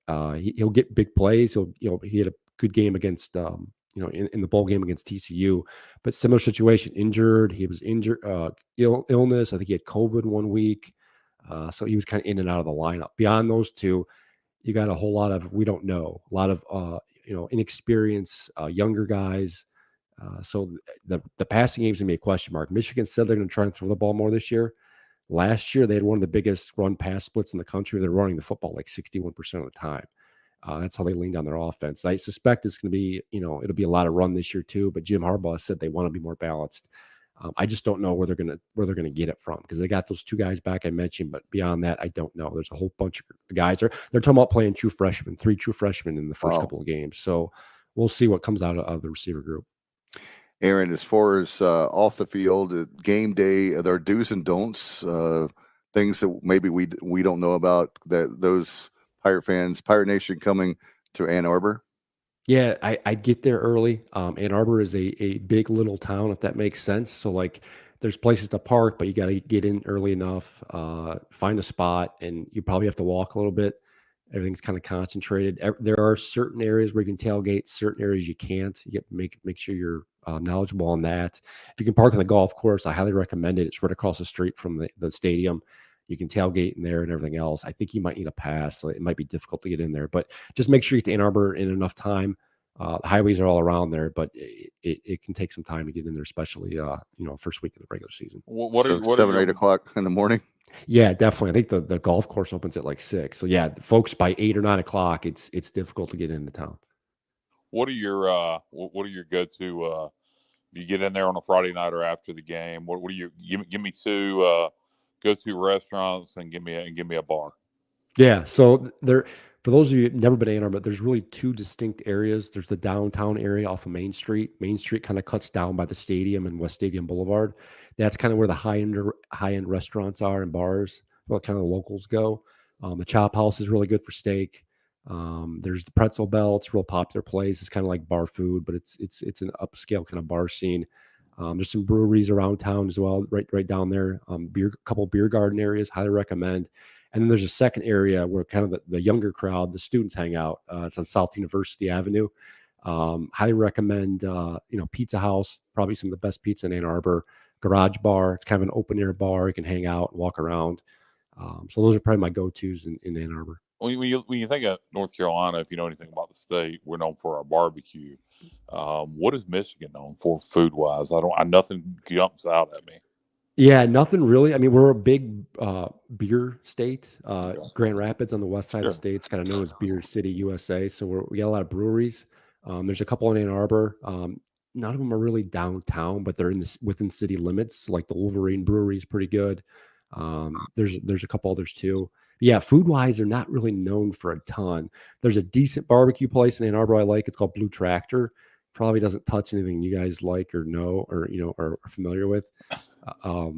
He'll get big plays. He had a good game against in the bowl game against TCU, but similar situation. Injured. He was injured. Illness. I think he had COVID one week. So he was kind of in and out of the lineup. Beyond those two, you got a whole lot of we don't know. A lot of inexperienced younger guys. So the passing game is going to be a question mark. Michigan said they're going to try and throw the ball more this year. Last year, they had one of the biggest run-pass splits in the country. They're running the football like 61% of the time. That's how they leaned on their offense. I suspect it's going to be, it'll be a lot of run this year too. But Jim Harbaugh said they want to be more balanced. I just don't know where they're going to get it from because they got those two guys back I mentioned, but beyond that, I don't know. There's a whole bunch of guys. They're talking about playing three true freshmen in the first couple of games. So we'll see what comes out of the receiver group. Aaron, as far as off the field, game day, there are do's and don'ts, things that maybe we don't know about that those Pirate Nation coming to Ann Arbor. Yeah, I'd get there early. Ann Arbor is a big little town, if that makes sense. So like there's places to park, but you got to get in early enough, find a spot, and you probably have to walk a little bit. Everything's kind of concentrated. There are certain areas where you can tailgate, certain areas you can't. You get make sure you're knowledgeable on that. If you can park on the golf course, I highly recommend it. It's right across the street from the stadium. You can tailgate in there and everything else. I think you might need a pass, so it might be difficult to get in there. But just make sure you get to Ann Arbor in enough time. The highways are all around there, but it can take some time to get in there, especially first week of the regular season. What 7 or 8 o'clock in the morning? Yeah, definitely. I think the golf course opens at like 6. So yeah, folks, by 8 or 9 o'clock, it's difficult to get into town. What are your go-to if you get in there on a Friday night or after the game? What do you give me two go-to restaurants and give me a bar? Yeah, so for those of you who've never been to Ann Arbor, there's really two distinct areas. There's the downtown area off of Main Street. Main Street kind of cuts down by the stadium and West Stadium Boulevard. That's kind of where the high-end restaurants are and bars, where kind of the locals go. The Chop House is really good for steak. There's the Pretzel Bell. It's a real popular place. It's kind of like bar food, but it's an upscale kind of bar scene. There's some breweries around town as well, right down there. Couple beer garden areas, highly recommend. And then there's a second area where kind of the younger crowd, the students hang out. It's on South University Avenue. Highly recommend, Pizza House, probably some of the best pizza in Ann Arbor. Garage Bar, it's kind of an open air bar. You can hang out and walk around. So those are probably my go-tos in Ann Arbor. When you think of North Carolina, if you know anything about the state, we're known for our barbecue. What is Michigan known for food-wise? Nothing jumps out at me. Yeah, nothing really. I mean, we're a big beer state. Grand Rapids on the west side of the state is kind of known as Beer City, USA. So we got a lot of breweries. There's a couple in Ann Arbor. None of them are really downtown, but they're within city limits. Like the Wolverine Brewery is pretty good. There's a couple others too. But yeah, food wise, they're not really known for a ton. There's a decent barbecue place in Ann Arbor I like. It's called Blue Tractor. Probably doesn't touch anything you guys like or know or are familiar with.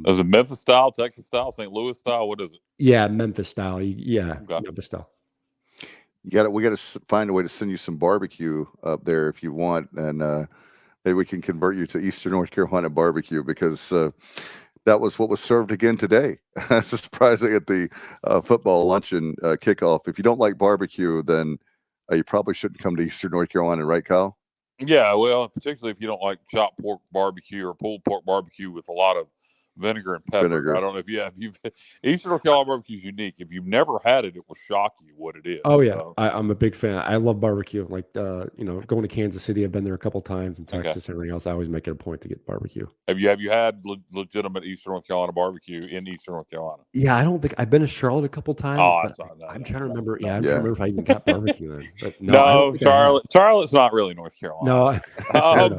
Is it Memphis style, Texas style, St. Louis style? What is it? Yeah, Memphis style. Yeah, okay. Memphis style. We got to find a way to send you some barbecue up there if you want, and Maybe we can convert you to Eastern North Carolina barbecue because that was what was served again today. It's surprising at the football luncheon kickoff. If you don't like barbecue, then you probably shouldn't come to Eastern North Carolina, right, Kyle? Yeah, well, particularly if you don't like chopped pork barbecue or pulled pork barbecue with a lot of vinegar and pepper. Vinegar. I don't know if you've Eastern North Carolina barbecue is unique. If you've never had it, it will shock you what it is. Oh yeah, I'm a big fan. I love barbecue. Like going to Kansas City, I've been there a couple times in Texas and everything else. I always make it a point to get barbecue. Have you had legitimate Eastern North Carolina barbecue in Eastern North Carolina? Yeah, I don't think I've been to Charlotte a couple times. I'm trying to remember. Yeah, I'm trying to remember if I even got barbecue then. But no, Charlotte's not really North Carolina. No,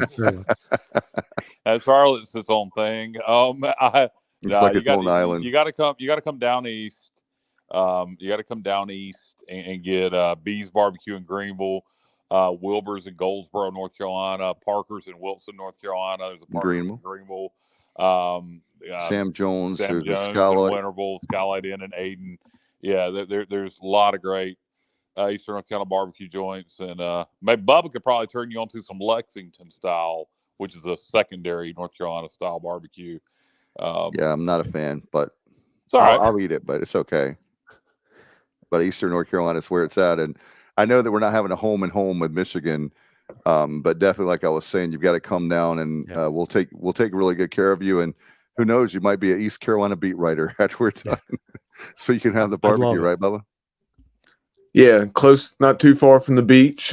Charlotte's its own thing. It's like its own island. You got to come down east. You got to come down east and get Bees Barbecue in Greenville, Wilbur's in Goldsboro, North Carolina, Parker's in Wilson, North Carolina. There's a Parker's in Greenville. Sam Jones, in Skylight. Winterville, Skylight Inn in Ayden. Yeah, there's a lot of great Eastern North Carolina barbecue joints, and maybe Bubba could probably turn you on to some Lexington style, which is a secondary North Carolina style barbecue. Yeah, I'm not a fan, but it's all right. I'll eat it, but it's okay. But Eastern North Carolina is where it's at, and I know that we're not having a home and home with Michigan, but definitely, like I was saying, you've got to come down, and we'll take really good care of you. And who knows, you might be an East Carolina beat writer after we're done, so you can have the barbecue, right, Bubba? Yeah, close, not too far from the beach.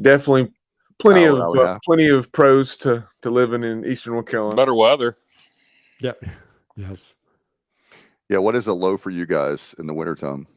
Definitely plenty of pros to living in Eastern North Carolina. Better weather. Yeah. Yes. Yeah. What is a low for you guys in the wintertime?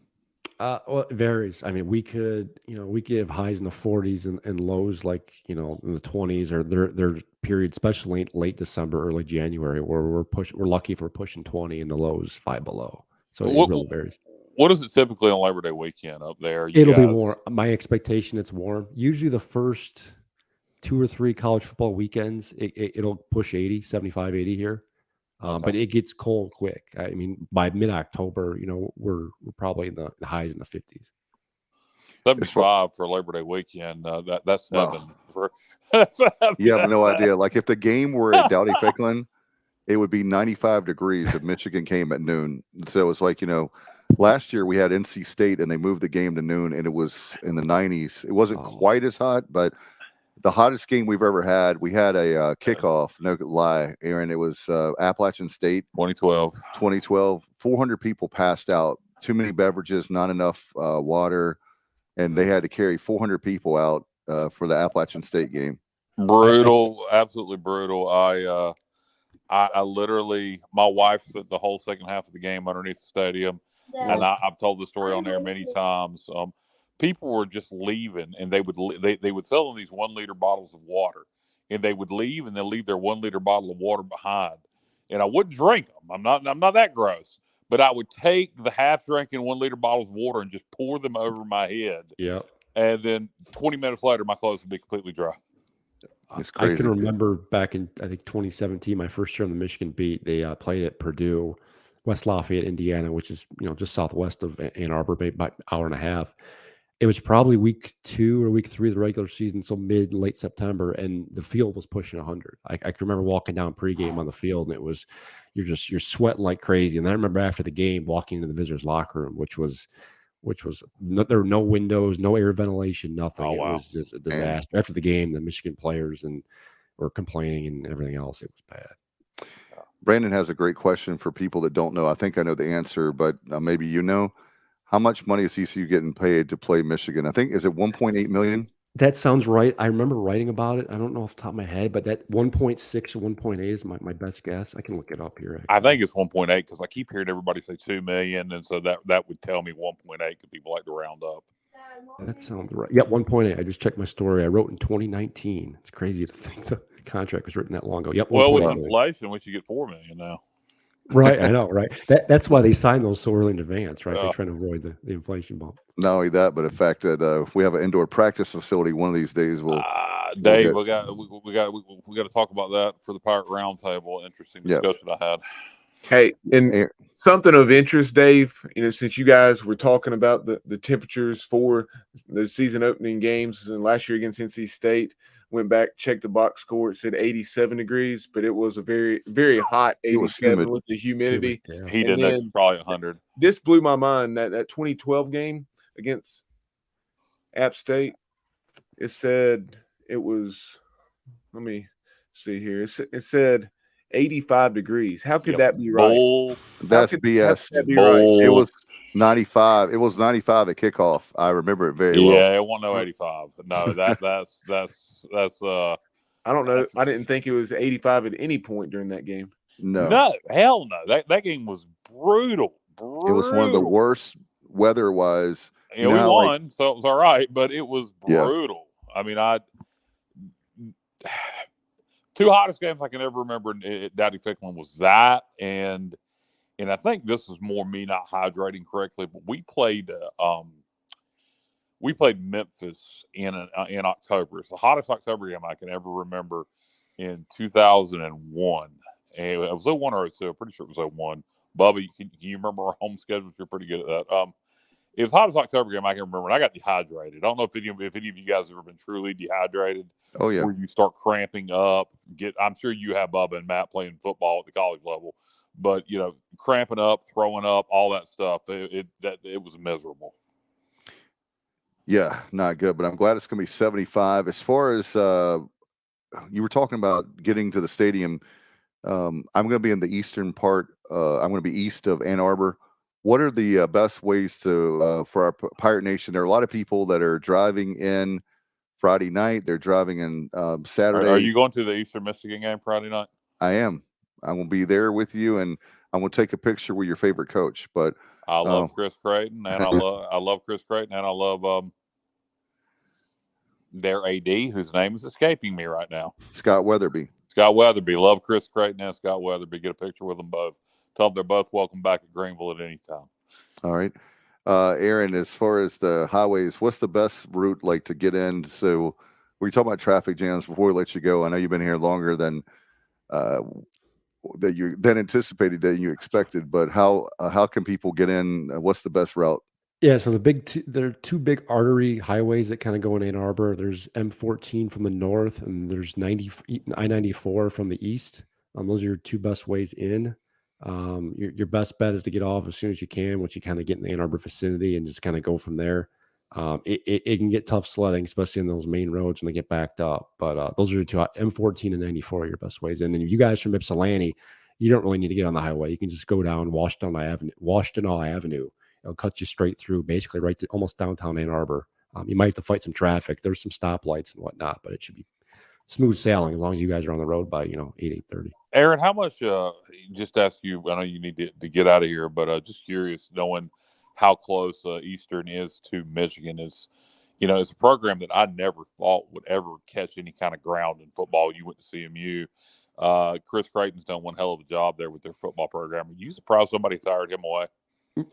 Well, it varies. I mean, we could have highs in the 40s and lows in the 20s, or their period, especially late December, early January, where we're lucky if we're pushing 20 and the lows 5 below. So it really varies. What is it typically on Labor Day weekend up there? It'll be warm. My expectation, it's warm. Usually the first 2 or 3 college football weekends, it'll push 80, 75, 80 here. But it gets cold quick. I mean, by mid-October, we're probably in the highs in the 50s. 75 for Labor Day weekend. That's heaven. You have no idea. Like if the game were at Dowdy Ficklin, it would be 95 degrees if Michigan came at noon. So it's like, last year we had NC State and they moved the game to noon and it was in the 90s. It wasn't quite as hot, but the hottest game we've ever had, we had a kickoff, no lie, Aaron. It was Appalachian State. 2012. 400 people passed out. Too many beverages, not enough water. And they had to carry 400 people out for the Appalachian State game. Brutal. Absolutely brutal. I literally, my wife spent the whole second half of the game underneath the stadium. And I've told the story on there many times. People were just leaving, and they would sell them these 1 liter bottles of water, and they would leave, and they'll leave their 1 liter bottle of water behind. And I wouldn't drink them. I'm not that gross, but I would take the half drinking 1 liter bottles of water and just pour them over my head. Yeah. And then 20 minutes later, my clothes would be completely dry. It's crazy. I can remember back in, I think, 2017, my first year on the Michigan beat, they played at Purdue, West Lafayette, Indiana, which is, just southwest of Ann Arbor, maybe about an hour and a half. It was probably week 2 or week 3 of the regular season, so late September, and the field was pushing 100. I can remember walking down pregame on the field, and it was you're sweating like crazy. And then I remember after the game walking into the visitors' locker room, which was there were no windows, no air ventilation, nothing. It was just a disaster. After the game, the Michigan players were complaining and everything else. It was bad. Brandon has a great question for people that don't know. I think I know the answer, but maybe you know. How much money is ECU getting paid to play Michigan? I think, is it $1.8 million? That sounds right. I remember writing about it. I don't know off the top of my head, but that 1.6 or 1.8 is my best guess. I can look it up here. Actually. I think it's 1.8 because I keep hearing everybody say 2 million, and so that would tell me 1.8 because people like to round up. That sounds right. Yeah, 1.8. I just checked my story. I wrote in 2019. It's crazy to think the contract was written that long ago. Yep. Well, with inflation, we should get 4 million now. Right, I know, right? That's why they signed those so early in advance, right? They're trying to avoid the inflation bump. Not only that, but the fact that we have an indoor practice facility one of these days will. Dave, we got to talk about that for the Pirate Roundtable. Interesting discussion I had. Hey, and something of interest, Dave. Since you guys were talking about the temperatures for the season opening games and last year against NC State, went back, checked the box score. It said 87 degrees, but it was a very, very hot It was 87 humid. with the humidity. Yeah. Heat And index then is probably 100. this blew my mind. That 2012 game against App State, it said it was, let me see here. It said 85 degrees. How could that be right? Bull. That's How BS. could that be right? It was 95. It was 95 at kickoff. I remember it very well. Yeah, it won't no 85. No, that's I don't know. I didn't think it was 85 at any point during that game. No, hell no. That game was brutal. it was one of the worst weather-wise. Yeah, we won, so it was all right, but it was Yeah. brutal. I mean, two hottest games I can ever remember at Dowdy Ficklen was that, and I think this was more me not hydrating correctly. But we played Memphis in October. It's the hottest October game I can ever remember in 2001. And it was 01 or 02. I'm pretty sure it was 01. Bubba, can you remember our home schedules? You're pretty good at that. It was the hottest October game I can remember, and I got dehydrated. I don't know if any of you guys have ever been truly dehydrated. Oh, yeah. Where you start cramping up. I'm sure you have Bubba and Matt playing football at the college level, but cramping up, throwing up, all that stuff. It was miserable. Yeah, not good. But I'm glad it's going to be 75. As far as you were talking about getting to the stadium, I'm going to be in the eastern part. I'm going to be east of Ann Arbor. What are the best ways to for our Pirate Nation? There are a lot of people that are driving in Friday night. They're driving in Saturday. Are you going to the Eastern Michigan game Friday night? I am. I will be there with you, and I'm going to take a picture with your favorite coach. But I love Chris Creighton, and I love Chris Creighton, and I love their AD, whose name is escaping me right now. Scott Weatherby. Scott Weatherby. Love Chris Creighton and Scott Weatherby. Get a picture with them both. Tell them they're both welcome back at Greenville at any time. All right. Aaron, as far as the highways, what's the best route like to get in? So we talking about traffic jams before we let you go. I know you've been here longer than anticipated, that you expected, but how can people get in? What's the best route? Yeah, so there are two big artery highways that kind of go in Ann Arbor. There's M14 from the north, and there's I-94 from the east. Those are your two best ways in. Your best bet is to get off as soon as you can once you kind of get in the Ann Arbor vicinity and just kind of go from there. It can get tough sledding, especially in those main roads when they get backed up. But those are your two, M14 and 94 are your best ways in. And if you guys from Ypsilanti, you don't really need to get on the highway. You can just go down Washtenaw Avenue. It'll cut you straight through, basically right to almost downtown Ann Arbor. You might have to fight some traffic. There's some stoplights and whatnot, but it should be smooth sailing as long as you guys are on the road by 8:30. Aaron, how much? Just ask you. I know you need to get out of here, but just curious, knowing how close Eastern is to Michigan is. It's a program that I never thought would ever catch any kind of ground in football. You went to CMU. Chris Creighton's done one hell of a job there with their football program. Are you surprised somebody fired him away?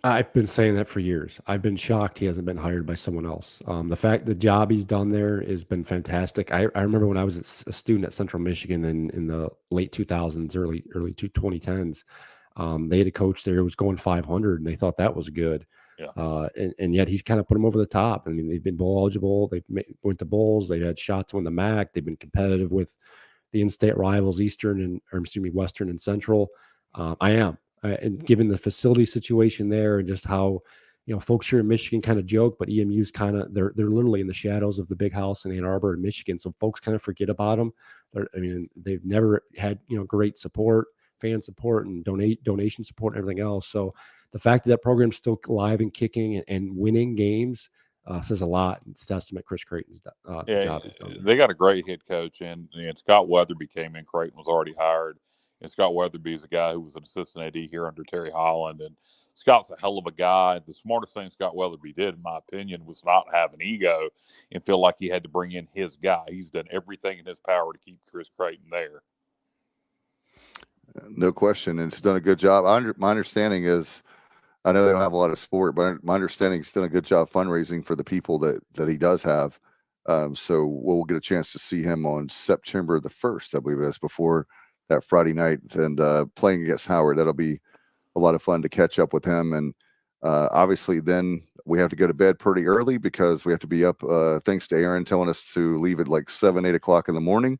I've been saying that for years. I've been shocked he hasn't been hired by someone else. The job he's done there has been fantastic. I remember when I was a student at Central Michigan in the late 2000s, early 2010s. They had a coach there who was going 500, and they thought that was good. Yeah. And yet he's kind of put them over the top. I mean, they've been bowl eligible. They went to bowls. They had shots to win the MAC. They've been competitive with the in-state rivals, Western and Central. And given the facility situation there and just how, folks here in Michigan kind of joke, but EMU's they're literally in the shadows of the big house in Ann Arbor and Michigan. So folks kind of forget about them. They've never had, great support, fan support and donation support and everything else. So the fact that program's still alive and kicking and winning games says a lot. It's a testament Chris Creighton's job he's done. They got a great head coach, and Scott Weatherby came in. Creighton was already hired. And Scott Weatherby is a guy who was an assistant AD here under Terry Holland. And Scott's a hell of a guy. The smartest thing Scott Weatherby did, in my opinion, was not have an ego and feel like he had to bring in his guy. He's done everything in his power to keep Chris Creighton there. No question. And it's done a good job. My understanding is, I know they don't have a lot of sport, but my understanding is done a good job fundraising for the people that he does have. So we'll get a chance to see him on September the 1st, I believe it is, before that Friday night, and playing against Howard. That'll be a lot of fun to catch up with him. And Obviously, then we have to go to bed pretty early because we have to be up. Thanks to Aaron telling us to leave at like 7, 8 o'clock in the morning.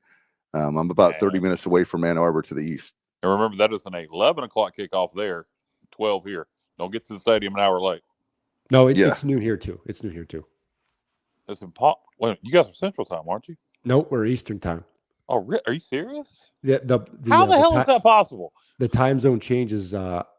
I'm about 30 minutes away from Ann Arbor to the east. And remember, that is an 11 o'clock kickoff there, 12 here. Don't get to the stadium an hour late. No, it's noon here too. It's noon here too. It's impossible. Well, you guys are Central Time, aren't you? No, we're Eastern Time. Oh, are you serious? How the hell is that possible? The time zone changes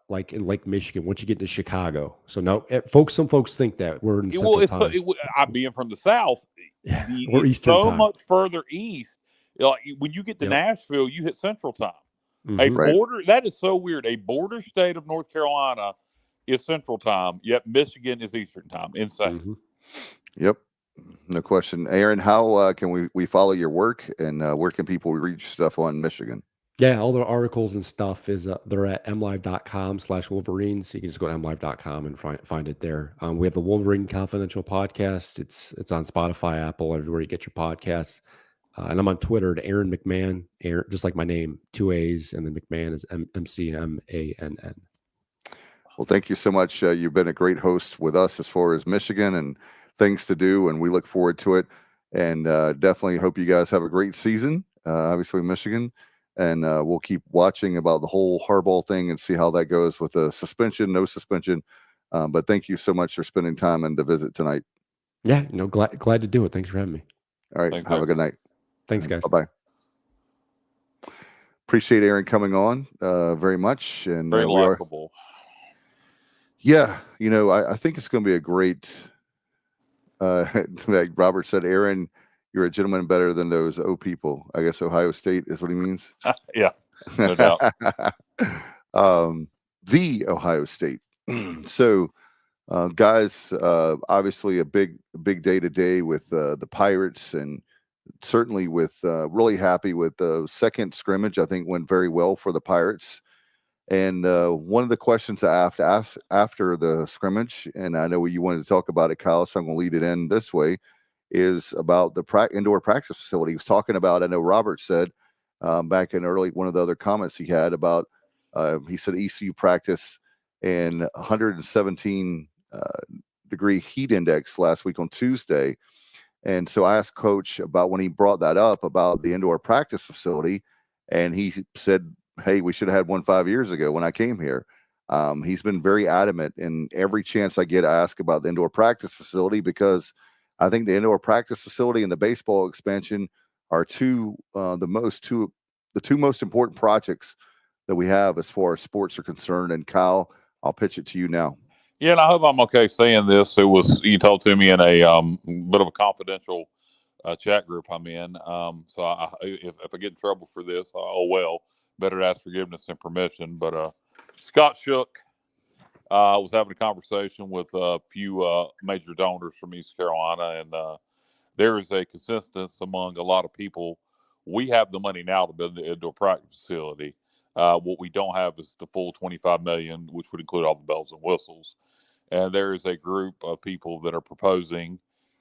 like in Lake Michigan once you get to Chicago. So no, some folks think that we're in Central Time. I'm being from the South. We're Eastern so time. Much further east. Like when you get to Nashville, you hit Central Time. Mm-hmm. That is so weird. A border state of North Carolina is Central Time, yet Michigan is Eastern Time. Insane. Mm-hmm. Yep. No question. Aaron, how can we follow your work, and where can people reach stuff on Michigan? Yeah, all the articles and stuff is they're at mlive.com/Wolverines. You can just go to mlive.com and find it there. We have the Wolverine Confidential podcast. It's on Spotify, Apple, everywhere you get your podcasts. And I'm on Twitter at Aaron Mcmann, Aaron, just like my name, 2 A's, and then McMahon is McMann. Well, thank you so much. You've been a great host with us as far as Michigan and things to do, and we look forward to it. And definitely hope you guys have a great season, obviously Michigan. And we'll keep watching about the whole Harbaugh thing and see how that goes with the suspension, no suspension. But thank you so much for spending time and the visit tonight. Yeah, glad to do it. Thanks for having me. All right, have a good night. Thanks, guys. Bye-bye. Appreciate Aaron coming on very much. And very likable. Yeah, I think it's going to be a great, like Robert said, Aaron, you're a gentleman better than those O people. I guess Ohio State is what he means. Yeah, no doubt. The Ohio State. So, guys, obviously a big day today with the Pirates, and certainly with really happy with the second scrimmage. I think went very well for the Pirates. And one of the questions I have to ask after the scrimmage, and I know you wanted to talk about it, Kyle, so I'm going to lead it in this way, is about the indoor practice facility. He was talking about, I know Robert said back in early, one of the other comments he had about, he said ECU practice and 117 degree heat index last week on Tuesday. And so I asked Coach about when he brought that up about the indoor practice facility, and he said, hey, we should have had one 5 years ago when I came here. He's been very adamant, and every chance I get, I ask about the indoor practice facility, because I think the indoor practice facility and the baseball expansion are the two most important projects that we have as far as sports are concerned. And Kyle, I'll pitch it to you now. Yeah, and I hope I'm okay saying this. You told to me in a bit of a confidential chat group I'm in. So if I get in trouble for this, better to ask forgiveness and permission. But Scott Shook was having a conversation with a few major donors from East Carolina, and there is a consensus among a lot of people. We have the money now to build the indoor practice facility. What we don't have is the full $25 million, which would include all the bells and whistles. And there is a group of people that are proposing,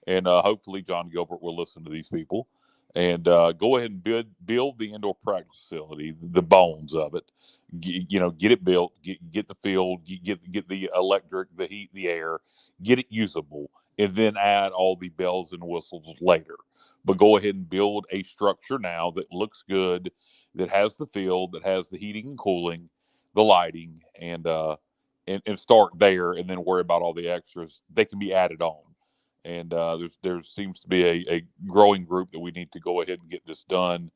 and hopefully John Gilbert will listen to these people, and go ahead and build the indoor practice facility, the bones of it. Get it built, get the field, get the electric, the heat, the air, get it usable, and then add all the bells and whistles later. But go ahead and build a structure now that looks good, that has the field, that has the heating and cooling, the lighting, and start there, and then worry about all the extras. They can be added on. And there seems to be a growing group that we need to go ahead and get this done.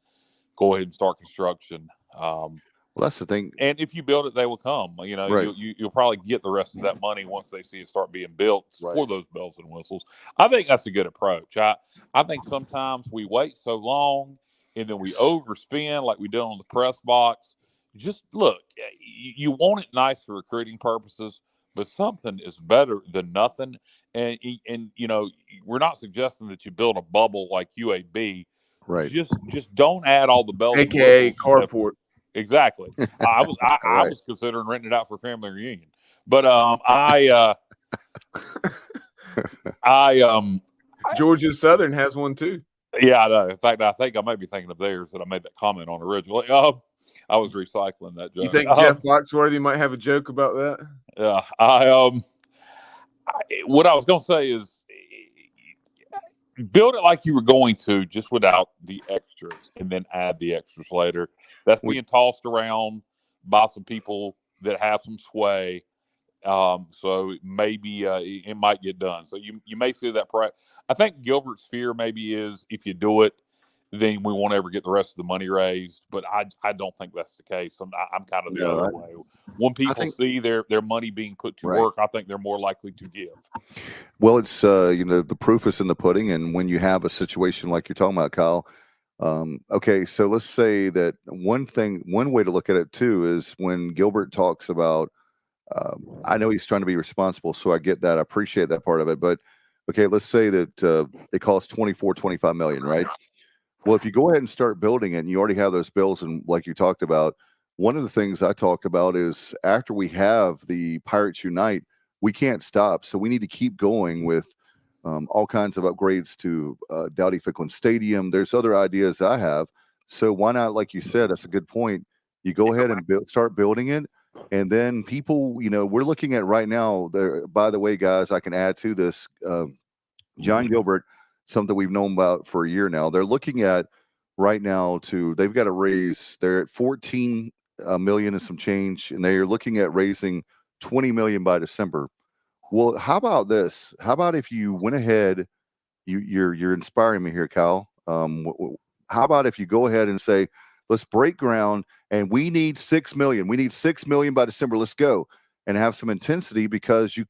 Go ahead and start construction. Well, that's the thing. And if you build it, they will come. Right. You'll probably get the rest of that money once they see it start being built for those bells and whistles. I think that's a good approach. I think sometimes we wait so long, and then we overspend like we did on the press box. Just look, you want it nice for recruiting purposes, but something is better than nothing. And we're not suggesting that you build a bubble like UAB. Right. Just don't add all the bells. AKA carport. Exactly. I was considering renting it out for family reunion, but Georgia Southern has one too. Yeah, I know. In fact, I think I may be thinking of theirs that I made that comment on originally. I was recycling that joke. You think Jeff Foxworthy might have a joke about that? Yeah, what I was going to say is build it like you were going to, just without the extras, and then add the extras later. That's being tossed around by some people that have some sway. So maybe it might get done. So you may see that. I think Gilbert's fear maybe is if you do it, then we won't ever get the rest of the money raised. But I don't think that's the case. I'm kind of the other way. When people see their money being put to work, I think they're more likely to give. Well, it's the proof is in the pudding, and when you have a situation like you're talking about, Kyle. Okay, so let's say that one way to look at it too is when Gilbert talks about. I know he's trying to be responsible, so I get that. I appreciate that part of it. But okay, let's say that it costs 25 million, right? Well, if you go ahead and start building it, and you already have those bills, and like you talked about, one of the things I talked about is after we have the Pirates Unite, we can't stop. So we need to keep going with all kinds of upgrades to Dowdy Ficklin Stadium. There's other ideas I have. So why not, like you said, that's a good point. You go ahead and start building it. And then people, we're looking at right now there, by the way, guys, I can add to this, John Gilbert, something we've known about for a year now. They're looking at right now they've got to raise, they're at 14 million and some change, and they're looking at raising 20 million by December. Well, how about this? How about if you went ahead, you're inspiring me here, Kyle. How about if you go ahead and say, let's break ground, and we need 6 million. We need 6 million by December. Let's go and have some intensity, because you're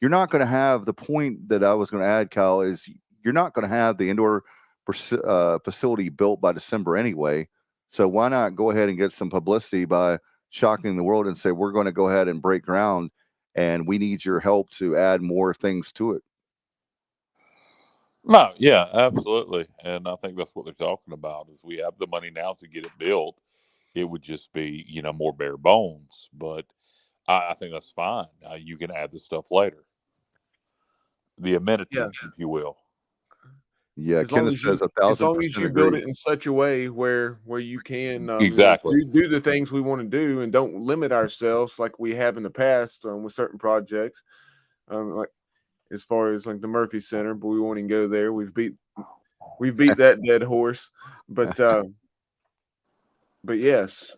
not going to have the point that I was going to add, Kyle, is you're not going to have the indoor facility built by December anyway. So why not go ahead and get some publicity by shocking the world and say, we're going to go ahead and break ground, and we need your help to add more things to it. No, yeah, absolutely. And I think that's what they're talking about is we have the money now to get it built. It would just be, more bare bones. But I think that's fine. You can add the stuff later. The amenities, if you will. Yeah, Kenneth says 1,000% as long as you build it in such a way where you can exactly do the things we want to do and don't limit ourselves like we have in the past with certain projects. Like as far as like the Murphy Center, but we won't even go there. We've beat that dead horse. But yes,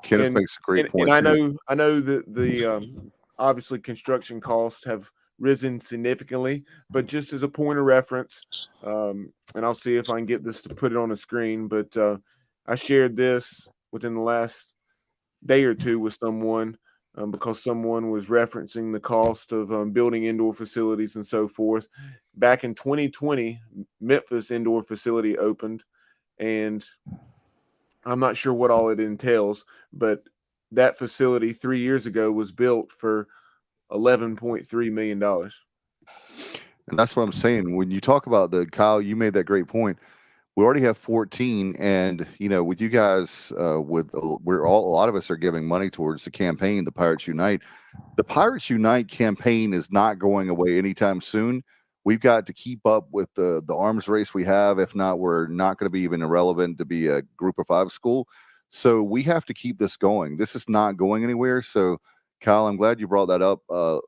Kenneth makes a great point. And I know that the obviously construction costs have risen significantly, but just as a point of reference, and I'll see if I can get this to put it on the screen, but I shared this within the last day or two with someone because someone was referencing the cost of building indoor facilities and so forth. Back in 2020, Memphis indoor facility opened, and I'm not sure what all it entails, but that facility 3 years ago was built for $11.3 million. And that's what I'm saying. When you talk about Kyle, you made that great point. We already have 14, and with you guys, a lot of us are giving money towards the campaign, the Pirates Unite. The Pirates Unite campaign is not going away anytime soon. We've got to keep up with the arms race we have. If not, we're not going to be even irrelevant to be a Group of 5 school. So we have to keep this going. This is not going anywhere. So, Kyle, I'm glad you brought that up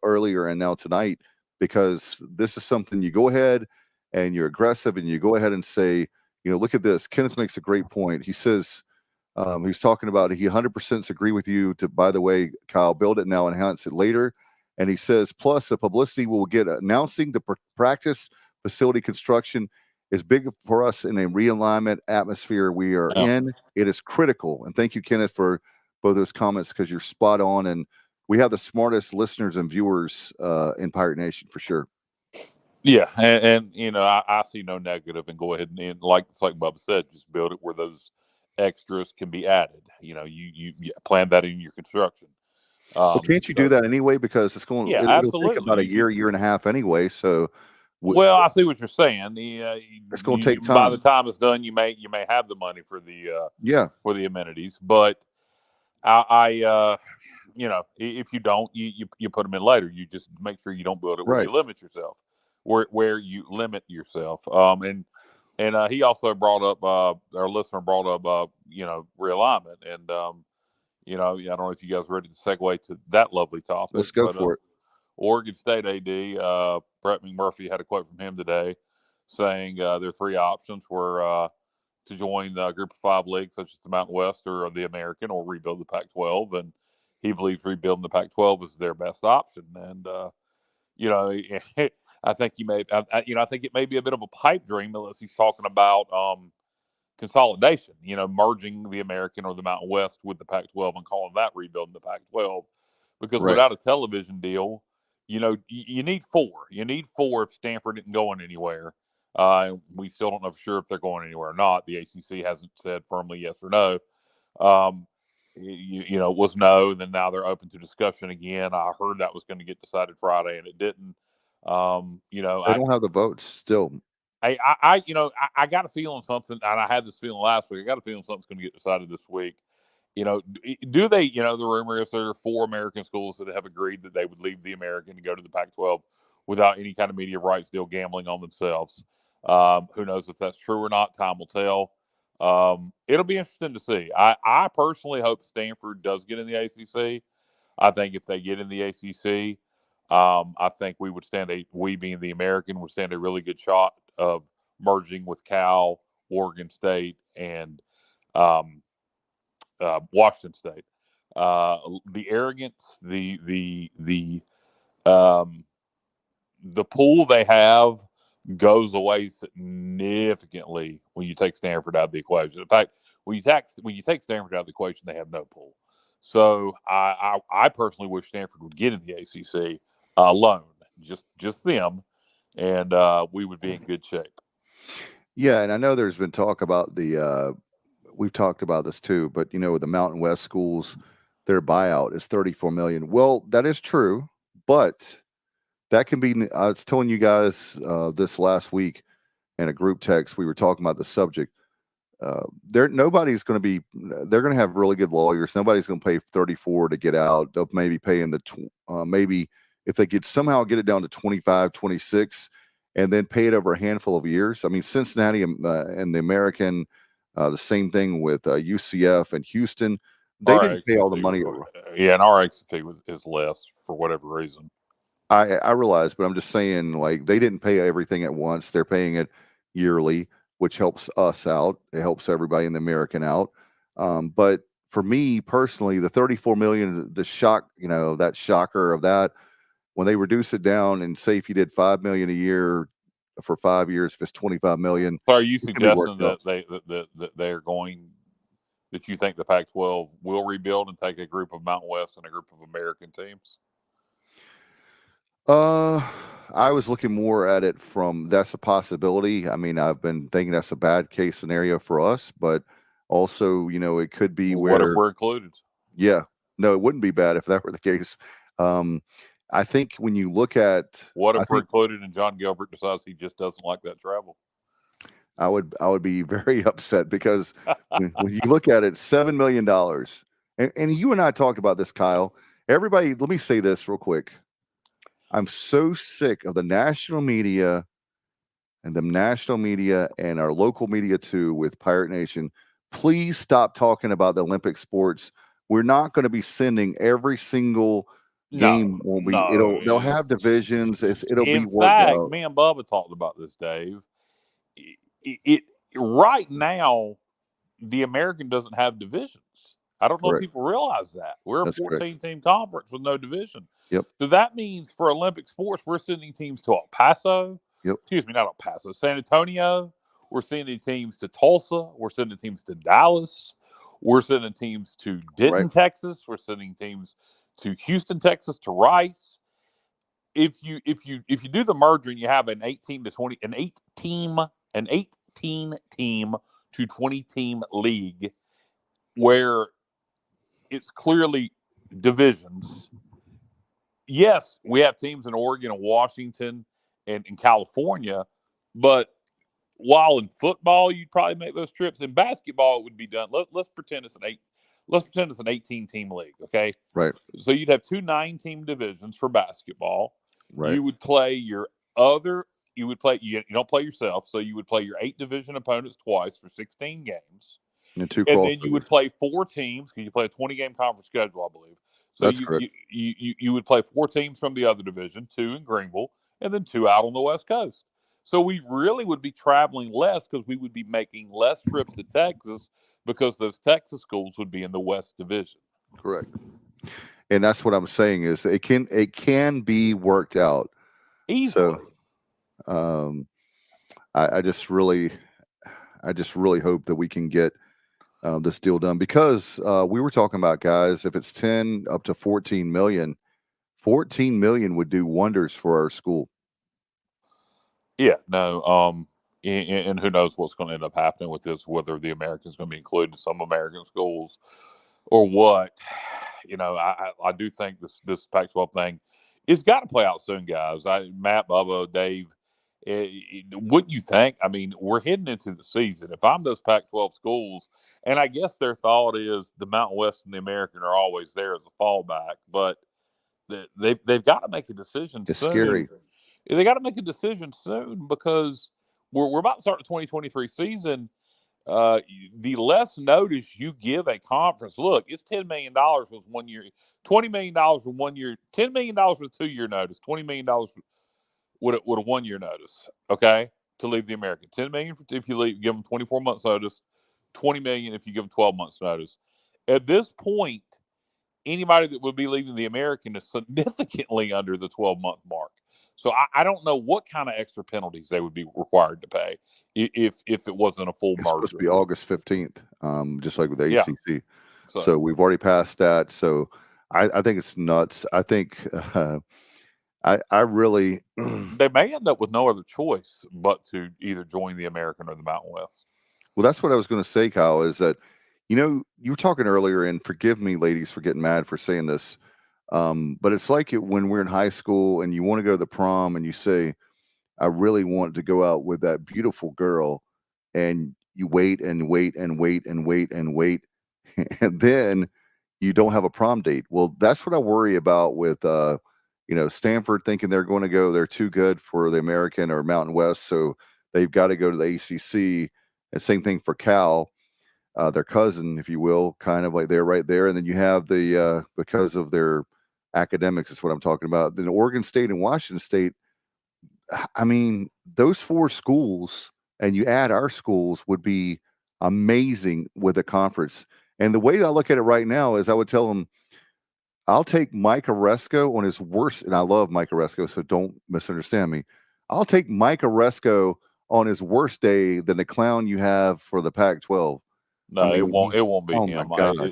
earlier and now tonight, because this is something you go ahead and you're aggressive and you go ahead and say, look at this. Kenneth makes a great point. He says, he's talking about, he 100% agree with you to, by the way, Kyle, build it now, enhance it later. And he says, plus the publicity we'll get announcing the practice facility construction is big for us in a realignment atmosphere we are in. It is critical. And thank you, Kenneth, for both those comments, because you're spot on. And we have the smartest listeners and viewers in Pirate Nation for sure. Yeah, and I see no negative, and go ahead and like Bubba said, just build it where those extras can be added. You plan that in your construction. Well, can't you do that anyway? Because it's going. Yeah, it'll take about a year and a half anyway. So, well, I see what you're saying. It's going to take time. By the time it's done, you may have the money for the amenities, but if you don't, you put them in later. You just make sure you don't build it where you limit yourself. Where you limit yourself. And he also brought up, our listener brought up, realignment. And, I don't know if you guys are ready to segue to that lovely topic. Let's go for it. Oregon State AD, Brett McMurphy, had a quote from him today saying their three options were to join the Group of Five league, such as the Mountain West or the American, or rebuild the Pac-12. And he believes rebuilding the Pac-12 is their best option. And you know, I think I think it may be a bit of a pipe dream unless he's talking about consolidation. You know, merging the American or the Mountain West with the Pac-12 and calling that rebuilding the Pac-12. Because Right. without a television deal, you know, you need four. You need four if Stanford isn't going anywhere. We still don't know for sure if they're going anywhere or not. The ACC hasn't said firmly yes or no. You know, it was no. Then now they're open to discussion again. I heard that was going to get decided Friday, and it didn't. You know, They don't have the votes still. you know, I got a feeling something, and I had this feeling last week. I got a feeling something's going to get decided this week. You know, do they? You know, the rumor is there are 4 American schools that have agreed that they would leave the American to go to the Pac-12 without any kind of media rights deal, gambling on themselves. Who knows if that's true or not? Time will tell. It'll be interesting to see. I personally hope Stanford does get in the ACC. I think if they get in the ACC, I think we being the American, would stand a really good shot of merging with Cal, Oregon State, and Washington State. The arrogance, the pool they have goes away significantly when you take Stanford out of the equation. In fact, when you take Stanford out of the equation, they have no pool. So I personally wish Stanford would get in the ACC alone, just them, and we would be in good shape. Yeah, and I know there's been talk about we've talked about this too, but you know, the Mountain West schools, their buyout is $34 million. Well, that is true, but that can be. I was telling you guys this last week in a group text. We were talking about the subject. Nobody's going to be. They're going to have really good lawyers. Nobody's going to pay 34 to get out. They'll maybe pay in maybe if they could somehow get it down to 25, 26, and then pay it over a handful of years. I mean, Cincinnati and the American, the same thing with UCF and Houston. They didn't pay all the money. Yeah, and our exit fee is less for whatever reason. I realize, but I'm just saying, like, they didn't pay everything at once. They're paying it yearly, which helps us out. It helps everybody in the American out. But for me personally, the 34 million, the shock, you know, that shocker of that, when they reduce it down and say if you did 5 million a year for 5 years, if it's 25 million. So are you suggesting that they're going, that you think the Pac-12 will rebuild and take a group of Mountain West and a group of American teams? I was looking more at it from that's a possibility. I mean, I've been thinking that's a bad case scenario for us, but also, you know, it could be What if we're included? Yeah, no, it wouldn't be bad if that were the case. I think when you look at what if we're included and John Gilbert decides he just doesn't like that travel? I would be very upset because when you look at it, $7 million, and you and I talked about this, Kyle. Everybody, let me say this real quick. I'm so sick of the national media and our local media too with Pirate Nation. Please stop talking about the Olympic sports. We're not going to be sending every single game. They'll have divisions. It'll be worked out. In fact, me and Bubba talked about this, Dave. Right now, the American doesn't have divisions. I don't know if people realize that. We're a 14-team conference with no division. Yep. So that means for Olympic sports, we're sending teams to El Paso. Yep. Excuse me, not El Paso, San Antonio. We're sending teams to Tulsa. We're sending teams to Dallas. We're sending teams to Denton, Texas. We're sending teams to Houston, Texas, to Rice. If you do the merger and you have an 18 to 18 team to 20 team league where it's clearly divisions. Yes, we have teams in Oregon and Washington and in California, but while in football you'd probably make those trips, in basketball it would be done. Let's pretend it's an 18-team league, okay? Right. So you'd have 2 9-team divisions for basketball. Right. You would play you don't play yourself, so you would play your 8 division opponents twice for 16 games. And then you would play 4 teams because you play a 20-game conference schedule, I believe. So That's correct. you would play 4 teams from the other division, 2 in Greenville, and then 2 out on the West Coast. So we really would be traveling less because we would be making less trips to Texas because those Texas schools would be in the West Division. Correct. And that's what I'm saying is it can be worked out Easily. So I just really hope that we can get this deal done because we were talking about, guys, if it's 10 up to 14 million would do wonders for our school. Yeah, no. And who knows what's going to end up happening with this, whether the Americans going to be included in some American schools or what. I do think this Pac-12 thing it's got to play out soon, guys. Matt, Bubba, Dave, wouldn't you think? I mean, we're heading into the season. If I'm those Pac-12 schools, and I guess their thought is the Mountain West and the American are always there as a fallback, but they've got to make a decision It's soon. scary. They got to make a decision soon because we're about to start the 2023 season. The less notice you give a conference, look, it's $10 million with 1 year, $20 million with 1 year, $10 million with 2 year notice, $20 million with a 1 year notice. Okay, to leave the American, $10 million if you leave, give them 24 months notice, $20 million if you give them 12 months notice. At this point, anybody that would be leaving the American is significantly under the 12-month mark. So I don't know what kind of extra penalties they would be required to pay if it wasn't a full merger. It's supposed to be August 15th, just like with the Yeah. ACC. So we've already passed that. So I think it's nuts. I think I really they may end up with no other choice but to either join the American or the Mountain West. Well, that's what I was going to say, Kyle, is that, you were talking earlier, and forgive me, ladies, for getting mad for saying this. But it's like when we're in high school and you want to go to the prom and you say, I really want to go out with that beautiful girl, and you wait and wait and wait and wait and wait, and then you don't have a prom date. Well, that's what I worry about with, Stanford thinking they're too good for the American or Mountain West, so they've got to go to the ACC. And same thing for Cal. Their cousin, if you will, kind of like they're right there. And then you have the because of their academics is what I'm talking about. Then Oregon State and Washington State. I mean, those 4 schools, and you add our schools, would be amazing with a conference. And the way I look at it right now is I would tell them, I'll take Mike Oresco on his worst, and I love Mike Oresco, so don't misunderstand me. I'll take Mike Oresco on his worst day than the clown you have for the Pac-12. No, it won't be him.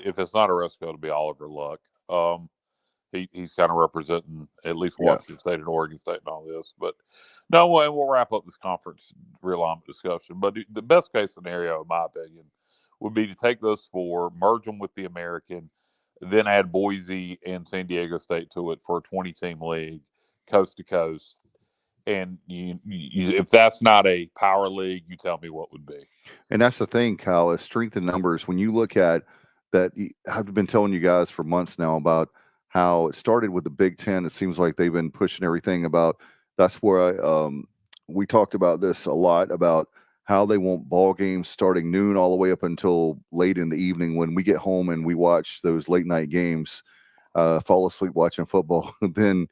If it's not Oresco, it'll be Oliver Luck. He's kind of representing at least Washington State and Oregon State and all this. But no, and we'll wrap up this conference realignment discussion. But the best case scenario, in my opinion, would be to take those 4, merge them with the American, then add Boise and San Diego State to it for a 20-team league, coast to coast. And if that's not a power league, you tell me what would be. And that's the thing, Kyle, is strength in numbers. When you look at that, I've been telling you guys for months now about how it started with the Big Ten. It seems like they've been pushing everything about. That's where we talked about this a lot, about how they want ball games starting noon all the way up until late in the evening when we get home and we watch those late night games, fall asleep watching football. Then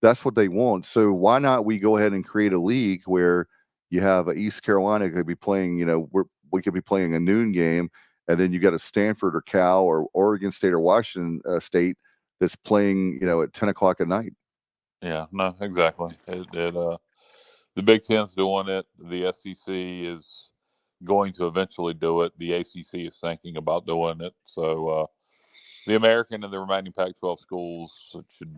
that's what they want. So why not we go ahead and create a league where you have East Carolina could be playing, we could be playing a noon game, and then you got a Stanford or Cal or Oregon State or Washington State that's playing, at 10 o'clock at night. Yeah, no, exactly. The Big Ten's doing it. The SEC is going to eventually do it. The ACC is thinking about doing it. So the American and the remaining Pac-12 schools should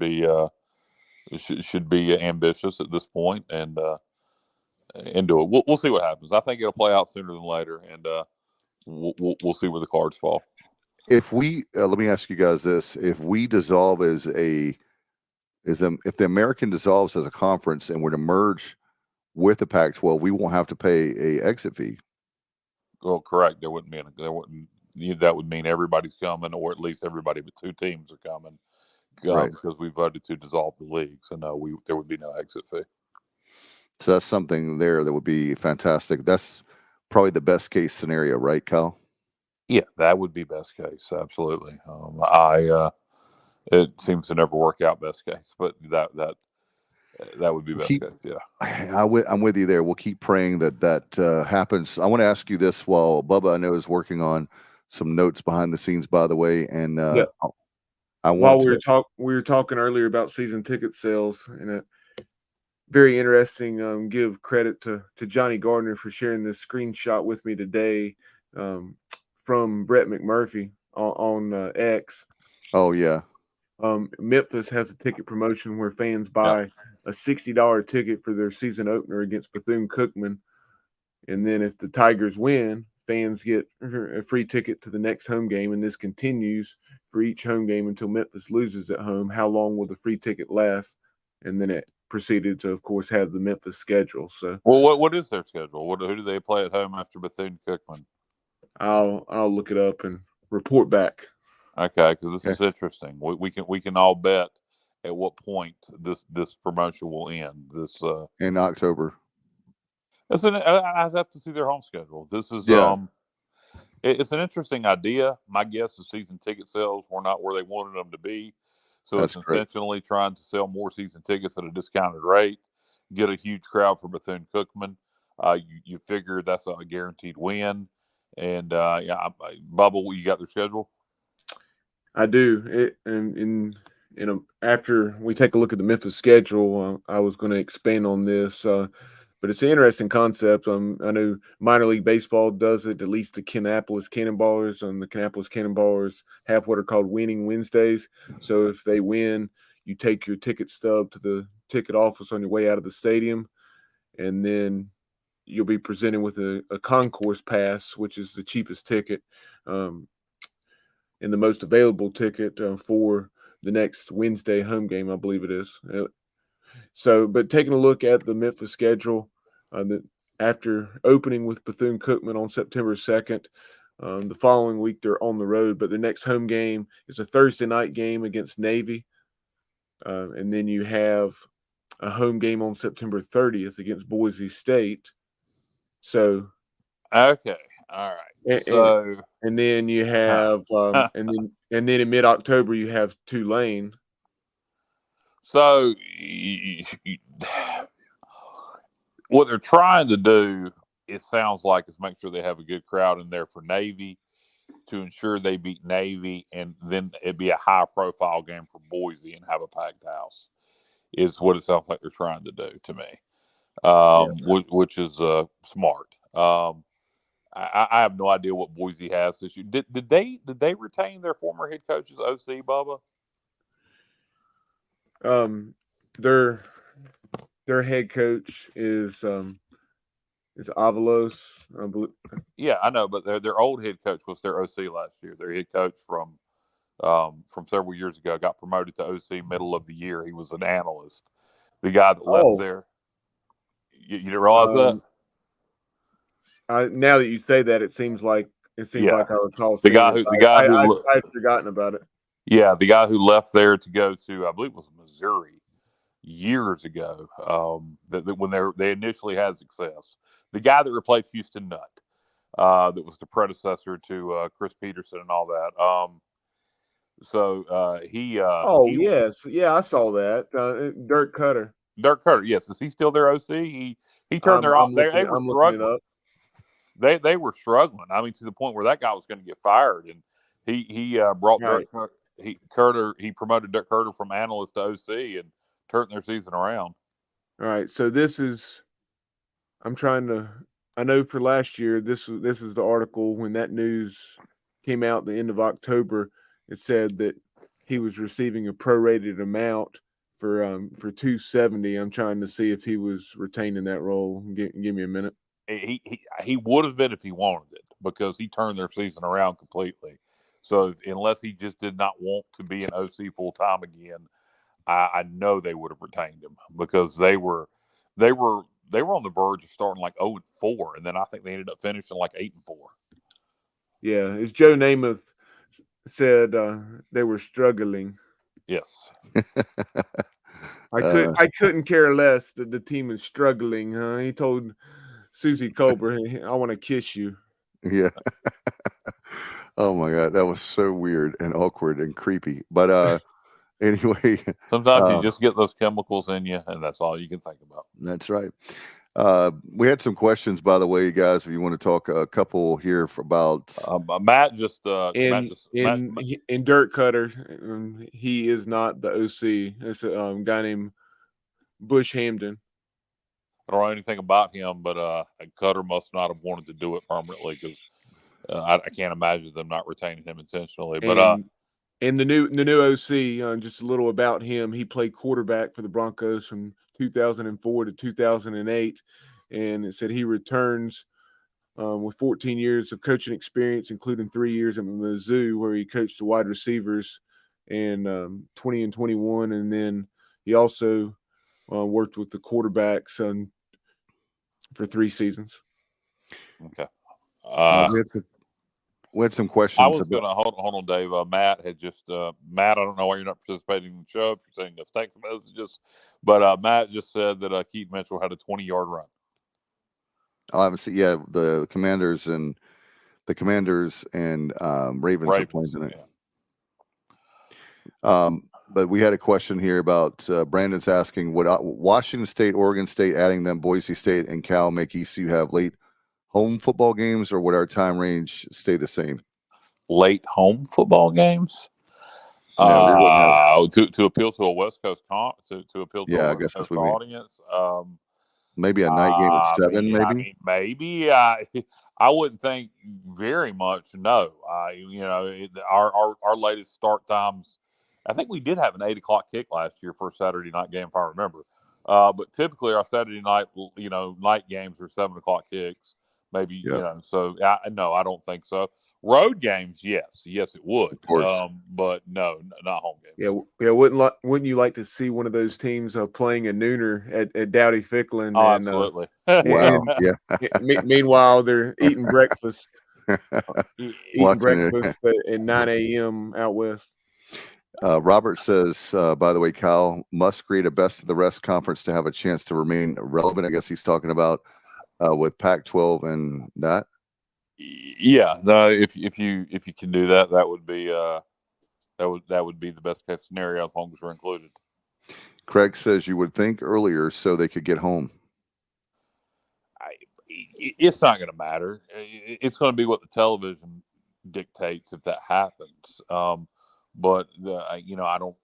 be ambitious at this point and do it. We'll see what happens. I think it'll play out sooner than later, and we'll see where the cards fall. If we let me ask you guys this: if we dissolve if the American dissolves as a conference and were to merge with the Pac-12, we won't have to pay a exit fee. Well, correct. That would mean everybody's coming, or at least everybody but 2 teams are coming, right? Because we voted to dissolve the league. So no, there would be no exit fee. So that's something there that would be fantastic. That's probably the best case scenario, right, Cal? Yeah, that would be best case. Absolutely. It seems to never work out best case, but that would be best case. Yeah. I'm with you there. We'll keep praying that happens. I want to ask you this while Bubba, I know, is working on some notes behind the scenes, by the way. And Yeah. I While want we were talking earlier about season ticket sales, and very interesting. Give credit to Johnny Gardner for sharing this screenshot with me today from Brett McMurphy on X. Oh, yeah. Memphis has a ticket promotion where fans buy a $60 ticket for their season opener against Bethune-Cookman. And then if the Tigers win, fans get a free ticket to the next home game. And this continues for each home game until Memphis loses at home. How long will the free ticket last? And then it proceeded to, of course, have the Memphis schedule. So, well, what is their schedule? Who do they play at home after Bethune-Cookman? I'll look it up and report back. Okay, because this is interesting. We can all bet at what point this promotion will end. This in October. I have to see their home schedule. This is it's an interesting idea. My guess is season ticket sales were not where they wanted them to be, so it's intentionally trying to sell more season tickets at a discounted rate, get a huge crowd for Bethune-Cookman. You figure that's a guaranteed win, and Bubba, you got their schedule. I do. After we take a look at the Memphis schedule, I was going to expand on this, but it's an interesting concept. I know minor league baseball does it, at least the Kannapolis Cannonballers. The Kannapolis Cannonballers have what are called winning Wednesdays. So if they win, you take your ticket stub to the ticket office on your way out of the stadium, and then you'll be presented with a concourse pass, which is the cheapest ticket. And the most available ticket for the next Wednesday home game, I believe it is. But taking a look at the Memphis schedule, after opening with Bethune-Cookman on September 2nd, the following week they're on the road, but the next home game is a Thursday night game against Navy. And then you have a home game on September 30th against Boise State. So, okay. All right. And then you have, and then in mid-October you have Tulane. So, what they're trying to do, it sounds like, is make sure they have a good crowd in there for Navy to ensure they beat Navy, and then it'd be a high-profile game for Boise and have a packed house. Is what it sounds like they're trying to do to me, which is smart. I have no idea what Boise has this year. Did they retain their former head coach's OC, Bubba? Their head coach is Avalos, I believe. Yeah, I know, but their old head coach was their OC last year. Their head coach from several years ago got promoted to OC middle of the year. He was an analyst. The guy that left there. You didn't realize that? Now that you say that, it seems like I recall the guy who I'd forgotten about it. Yeah, the guy who left there to go to, I believe it was Missouri years ago. When they initially had success, the guy that replaced Houston Nutt, that was the predecessor to Chris Peterson and all that. Yes, I saw that. Dirk Cutter. Dirk Cutter, yes. Is he still their OC? He turned their off. They were struggling. They were struggling. I mean, to the point where that guy was going to get fired, and he brought Dirk Cutter. He promoted Dirk Cutter from analyst to OC and turned their season around. All right, so this is. I know for last year, this is the article when that news came out the end of October. It said that he was receiving a prorated amount for $270. I'm trying to see if he was retaining that role. Give me a minute. He would have been if he wanted it, because he turned their season around completely. So unless he just did not want to be an OC full time again, I know they would have retained him, because they were on the verge of starting like 0-4, and then I think they ended up finishing like 8-4. Yeah, as Joe Namath said, they were struggling. Yes. I couldn't care less that the team is struggling. He told Susie Colbert, "I want to kiss you." Yeah. Oh my God, that was so weird and awkward and creepy. But Anyway, Sometimes you just get those chemicals in you, and that's all you can think about. that's right. We had some questions, by the way, guys. If you want to talk a couple here about Matt just in Dirt Cutter, he is not the OC. It's a guy named Bush Hamden. I don't know anything about him, but Cutter must not have wanted to do it permanently because I can't imagine them not retaining him intentionally. But and the new OC, just a little about him. He played quarterback for the Broncos from 2004 to 2008, and it said he returns with 14 years of coaching experience, including 3 years at Mizzou, where he coached the wide receivers, and 20 and 21, and then he also worked with the quarterbacks for 3 seasons. Okay. we had some questions. I was going to hold on, Dave. Matt had just Matt. I don't know why you're not participating in the show. If you're sending us text messages, but Matt just said that Keaton Mitchell had a 20-yard run. I haven't seen. Yeah, the Commanders and Ravens are playing tonight. Yeah. But we had a question here about Brandon's asking, would Washington State, Oregon State, adding them, Boise State, and Cal make ECU have late home football games, or would our time range stay the same? Late home football games? No, to appeal to a West Coast to appeal to a West Coast audience. Maybe a night game at 7, maybe. I mean, maybe. I wouldn't think very much. No, our latest start times. I think we did have an 8:00 kick last year for a Saturday night game, if I remember. But typically our Saturday night, night games are 7:00 kicks, maybe. Yeah. So no, I don't think so. Road games, yes, it would. Of course. But no, not home games. Yeah. Wouldn't you like to see one of those teams playing a nooner at Dowdy Ficklen? Oh, absolutely. Wow. Yeah. Meanwhile, they're eating breakfast. Eating breakfast at 9 a.m. out west. Robert says, by the way, Cal must create a best of the rest conference to have a chance to remain relevant. I guess he's talking about with Pac-12 and that. Yeah, if you can do that, that would be the best case scenario as long as we're included. Craig says you would think earlier so they could get home. It's not going to matter. It's going to be what the television dictates if that happens. But I don't.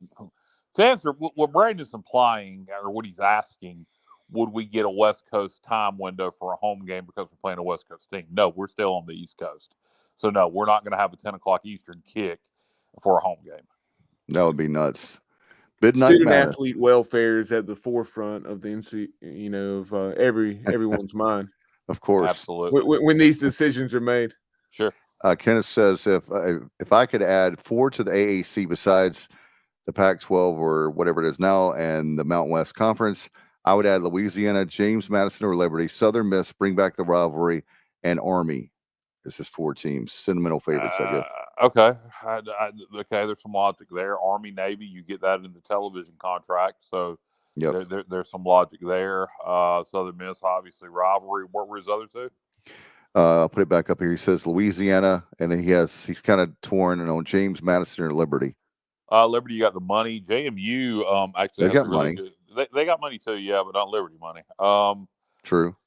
To answer what Brandon's implying or what he's asking, would we get a West Coast time window for a home game because we're playing a West Coast team? No, we're still on the East Coast. So no, we're not going to have a 10:00 Eastern kick for a home game. That would be nuts. Midnight Student athlete welfare is at the forefront of the of everyone's mind. Of course, absolutely. When these decisions are made. Sure. Kenneth says if I could add 4 to the AAC besides the Pac-12 or whatever it is now and the Mountain West Conference, I would add Louisiana, James Madison, or Liberty, Southern Miss, bring back the rivalry, and Army. This is 4 teams, sentimental favorites, I guess. Okay. Okay, there's some logic there. Army, Navy, you get that in the television contract, so there's some logic there. Southern Miss, obviously, rivalry. What were his other 2? I'll put it back up here. He says Louisiana, and then he's kind of torn on James Madison or Liberty. Liberty, you got the money. JMU, actually, they got money. Good. They got money too, yeah, but not Liberty money. True.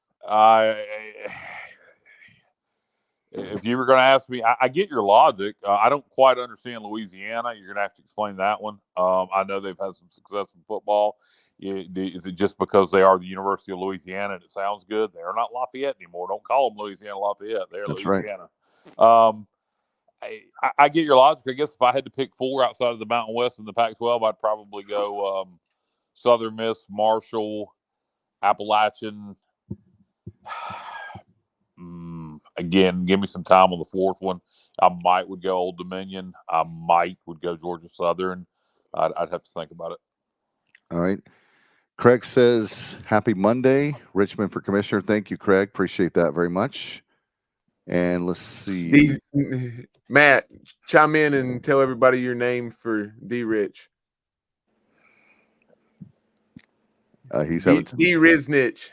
If you were going to ask me, I get your logic. I don't quite understand Louisiana. You're going to have to explain that one. I know they've had some success in football. Is it just because they are the University of Louisiana and it sounds good? They're not Lafayette anymore. Don't call them Louisiana Lafayette. They're That's Louisiana. Right. I get your logic. I guess if I had to pick 4 outside of the Mountain West and the Pac-12, I'd probably go Southern Miss, Marshall, Appalachian. Again, give me some time on the 4th one. I would go Old Dominion. I would go Georgia Southern. I'd have to think about it. All right. Craig says, happy Monday, Richmond for Commissioner. Thank you, Craig. Appreciate that very much. And let's see. Matt, chime in and tell everybody your name for D. Rich. He's having D. Riznich.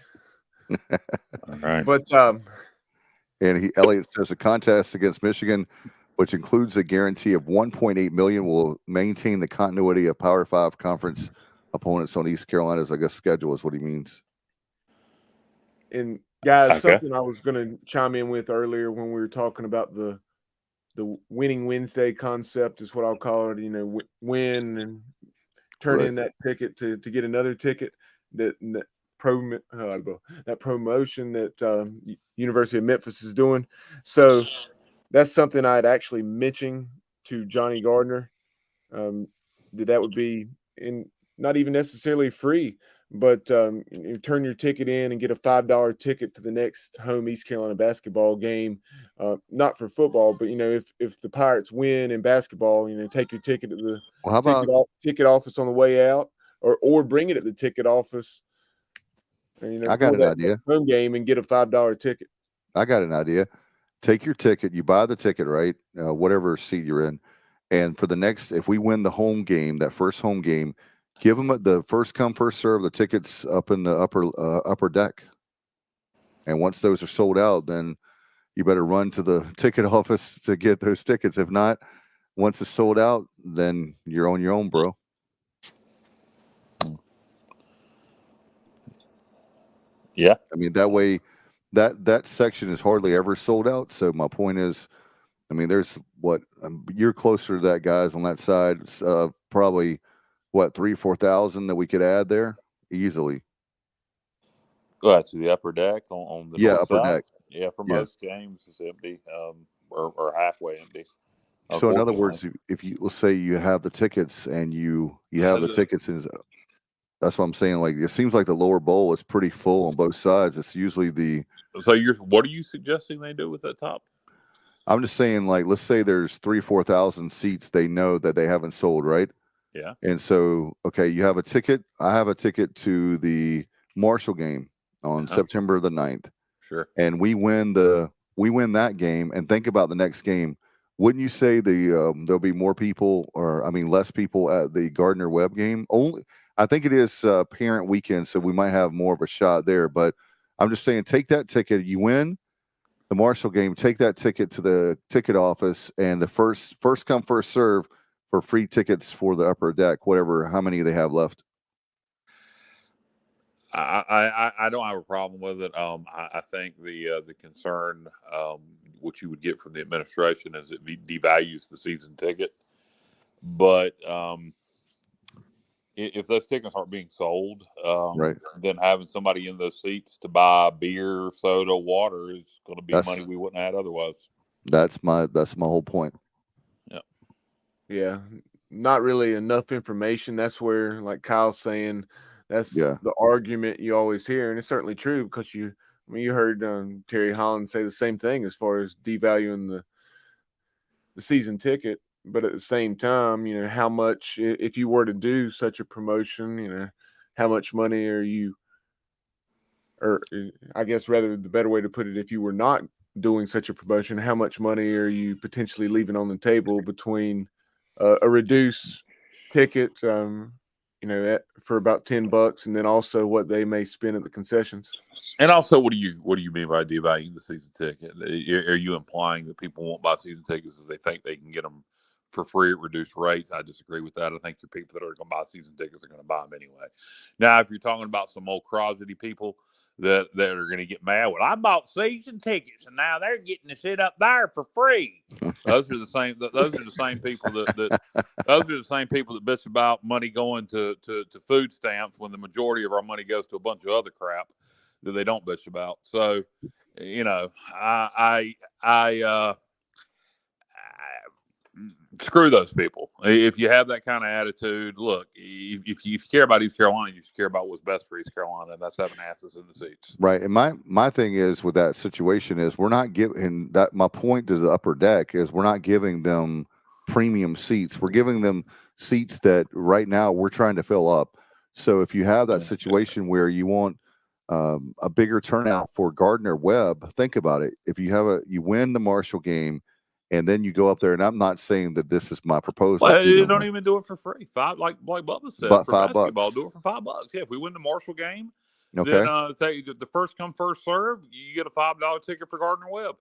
All right. But and Elliot says a contest against Michigan which includes a guarantee of $1.8 million, will maintain the continuity of Power 5 conference opponents on East Carolina's, I guess, schedule is what he means. And guys, Okay. something I was going to chime in with earlier when we were talking about the winning Wednesday concept is what I'll call it. Win and turn in that ticket to get another ticket. That promotion that University of Memphis is doing. So that's something I'd actually mentioned to Johnny Gardner. That would be not even necessarily free, but you turn your ticket in and get a $5 ticket to the next home East Carolina basketball game. Not for football, but if the Pirates win in basketball, take your ticket to the ticket office on the way out, or bring it at the ticket office. I got an idea. Home game and get a $5 ticket. I got an idea. Take your ticket. You buy the ticket, right? Whatever seat you're in. And for the next, if we win the home game, that first home game, give them the first come, first serve, the tickets up in the upper deck. And once those are sold out, then you better run to the ticket office to get those tickets. If not, once it's sold out, then you're on your own, bro. Yeah. I mean, that way, that section is hardly ever sold out. So my point is, I mean, there's you're closer to that, guys, on that side. Probably 3,000-4,000 that we could add there easily. Go out to the upper deck on the north upper side. deck. Yeah, for most games it's empty, or halfway empty. So in other words, if you, let's say you have the tickets and you have the tickets, and that's what I'm saying. Like, it seems like the lower bowl is pretty full on both sides. It's usually So what are you suggesting they do with that top? I'm just saying, like, let's say there's 3,000-4,000 seats they know that they haven't sold, right? Yeah. And so, okay, you have a ticket. I have a ticket to the Marshall game on September the 9th. Sure. And we win that game, and think about the next game. Wouldn't you say there'll be more people, less people at the Gardner Webb game? I think it is parent weekend, so we might have more of a shot there. But I'm just saying, take that ticket. You win the Marshall game, take that ticket to the ticket office, and the first come, first serve for free tickets for the upper deck, how many they have left. I don't have a problem with it. I think the concern, what you would get from the administration, is it devalues the season ticket. But if those tickets aren't being sold, right, then having somebody in those seats to buy beer, soda, water is going to be money we wouldn't have had otherwise. That's my whole point. Yeah, not really enough information. That's where, like Kyle's saying, that's the argument you always hear, and it's certainly true because you heard Terry Holland say the same thing as far as devaluing the season ticket. But at the same time, how much, if you were to do such a promotion, how much money are you, or I guess rather the better way to put it, if you were not doing such a promotion, how much money are you potentially leaving on the table between a reduced ticket, for about $10, and then also what they may spend at the concessions? And also, what do you mean by devaluing the season ticket? Are you implying that people won't buy season tickets because they think they can get them for free at reduced rates? I disagree with that. I think the people that are going to buy season tickets are going to buy them anyway. Now, if you're talking about some old crotchety people that are going to get mad, well, I bought season tickets and now they're getting to sit up there for free. Those are the same. Those are the same people those are the same people that bitch about money going to food stamps when the majority of our money goes to a bunch of other crap that they don't bitch about. So, screw those people. If you have that kind of attitude, look, if you care about East Carolina, you should care about what's best for East Carolina, and that's having asses in the seats. Right. And my thing is with that situation is we're not giving that. My point to the upper deck is we're not giving them premium seats. We're giving them seats that right now we're trying to fill up. So if you have that situation where you want a bigger turnout for Gardner Webb, think about it. If you win the Marshall game, and then you go up there, and I'm not saying that this is my proposal. Well, you don't even do it for free. Like Bubba said, but for $5. Basketball, do it for $5. Yeah, if we win the Marshall game, then take the first come, first serve, you get a $5 ticket for Gardner Webb.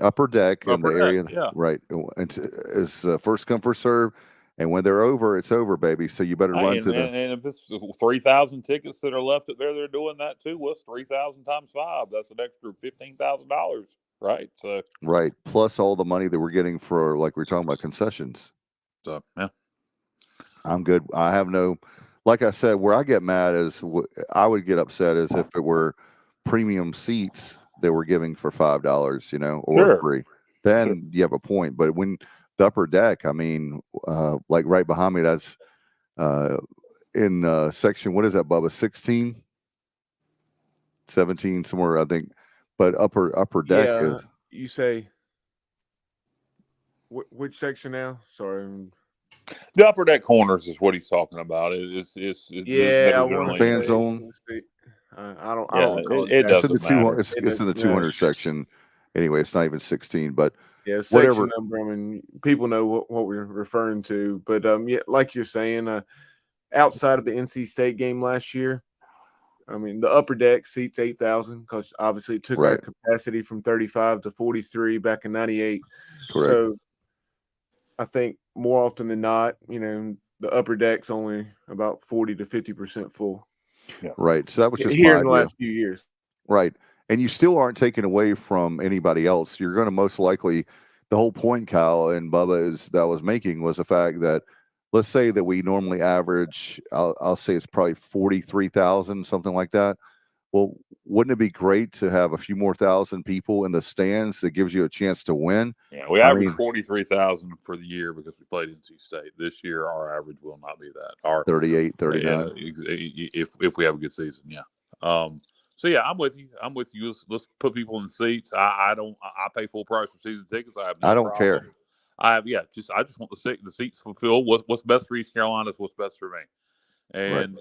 Upper Deck in the Upper area, Deck, yeah. right? It's first come first serve, and when they're over, it's over, baby. So you better Hey, run and, to the and if it's 3,000 tickets that are left there, they're doing that too. What's 3,000 times 5? That's an extra $15,000, right? So right plus all the money that we're getting for, like we were talking about, concessions. Yeah. I'm good. I have no, like I said, where I get mad is I would get upset is if it were premium seats that we're giving for $5, or Sure. free. Then you have a point. But when the Upper Deck, I mean, like right behind me, that's in section, what is that, Bubba? 16, 17, somewhere, I think. But upper deck is You say which section now? Sorry. The Upper Deck corners is what he's talking about. It's I want to fan say. zone. I don't Yeah, recall it It's in exactly. the doesn't matter. It's in the 200 section. Anyway, it's not even 16, but Yeah, section whatever. number. I mean, people know what we're referring to, but yeah, like you're saying, outside of the NC State game last year, I mean, the Upper Deck seats 8,000 because obviously it took our Right. capacity from 35 to 43 back in '98. Correct. So I think more often than not, the Upper Deck's only about 40 to 50% full. Yeah. Right. So that was just here my in the idea. last few years. Right. And you still aren't taken away from anybody else. You're going to most likely, the whole point Kyle and Bubba was making was the fact that, let's say that we normally average, I'll say it's probably 43,000, something like that. Well, wouldn't it be great to have a few more thousand people in the stands that gives you a chance to win? Yeah, we averaged 43,000 for the year because we played NC State. This year, our average will not be that. Our 38, 39. If we have a good season, yeah. So yeah, I'm with you. Let's put people in seats. I pay full price for season tickets. I don't care. I just want the seats fulfill what's best for East Carolina is what's best for me. And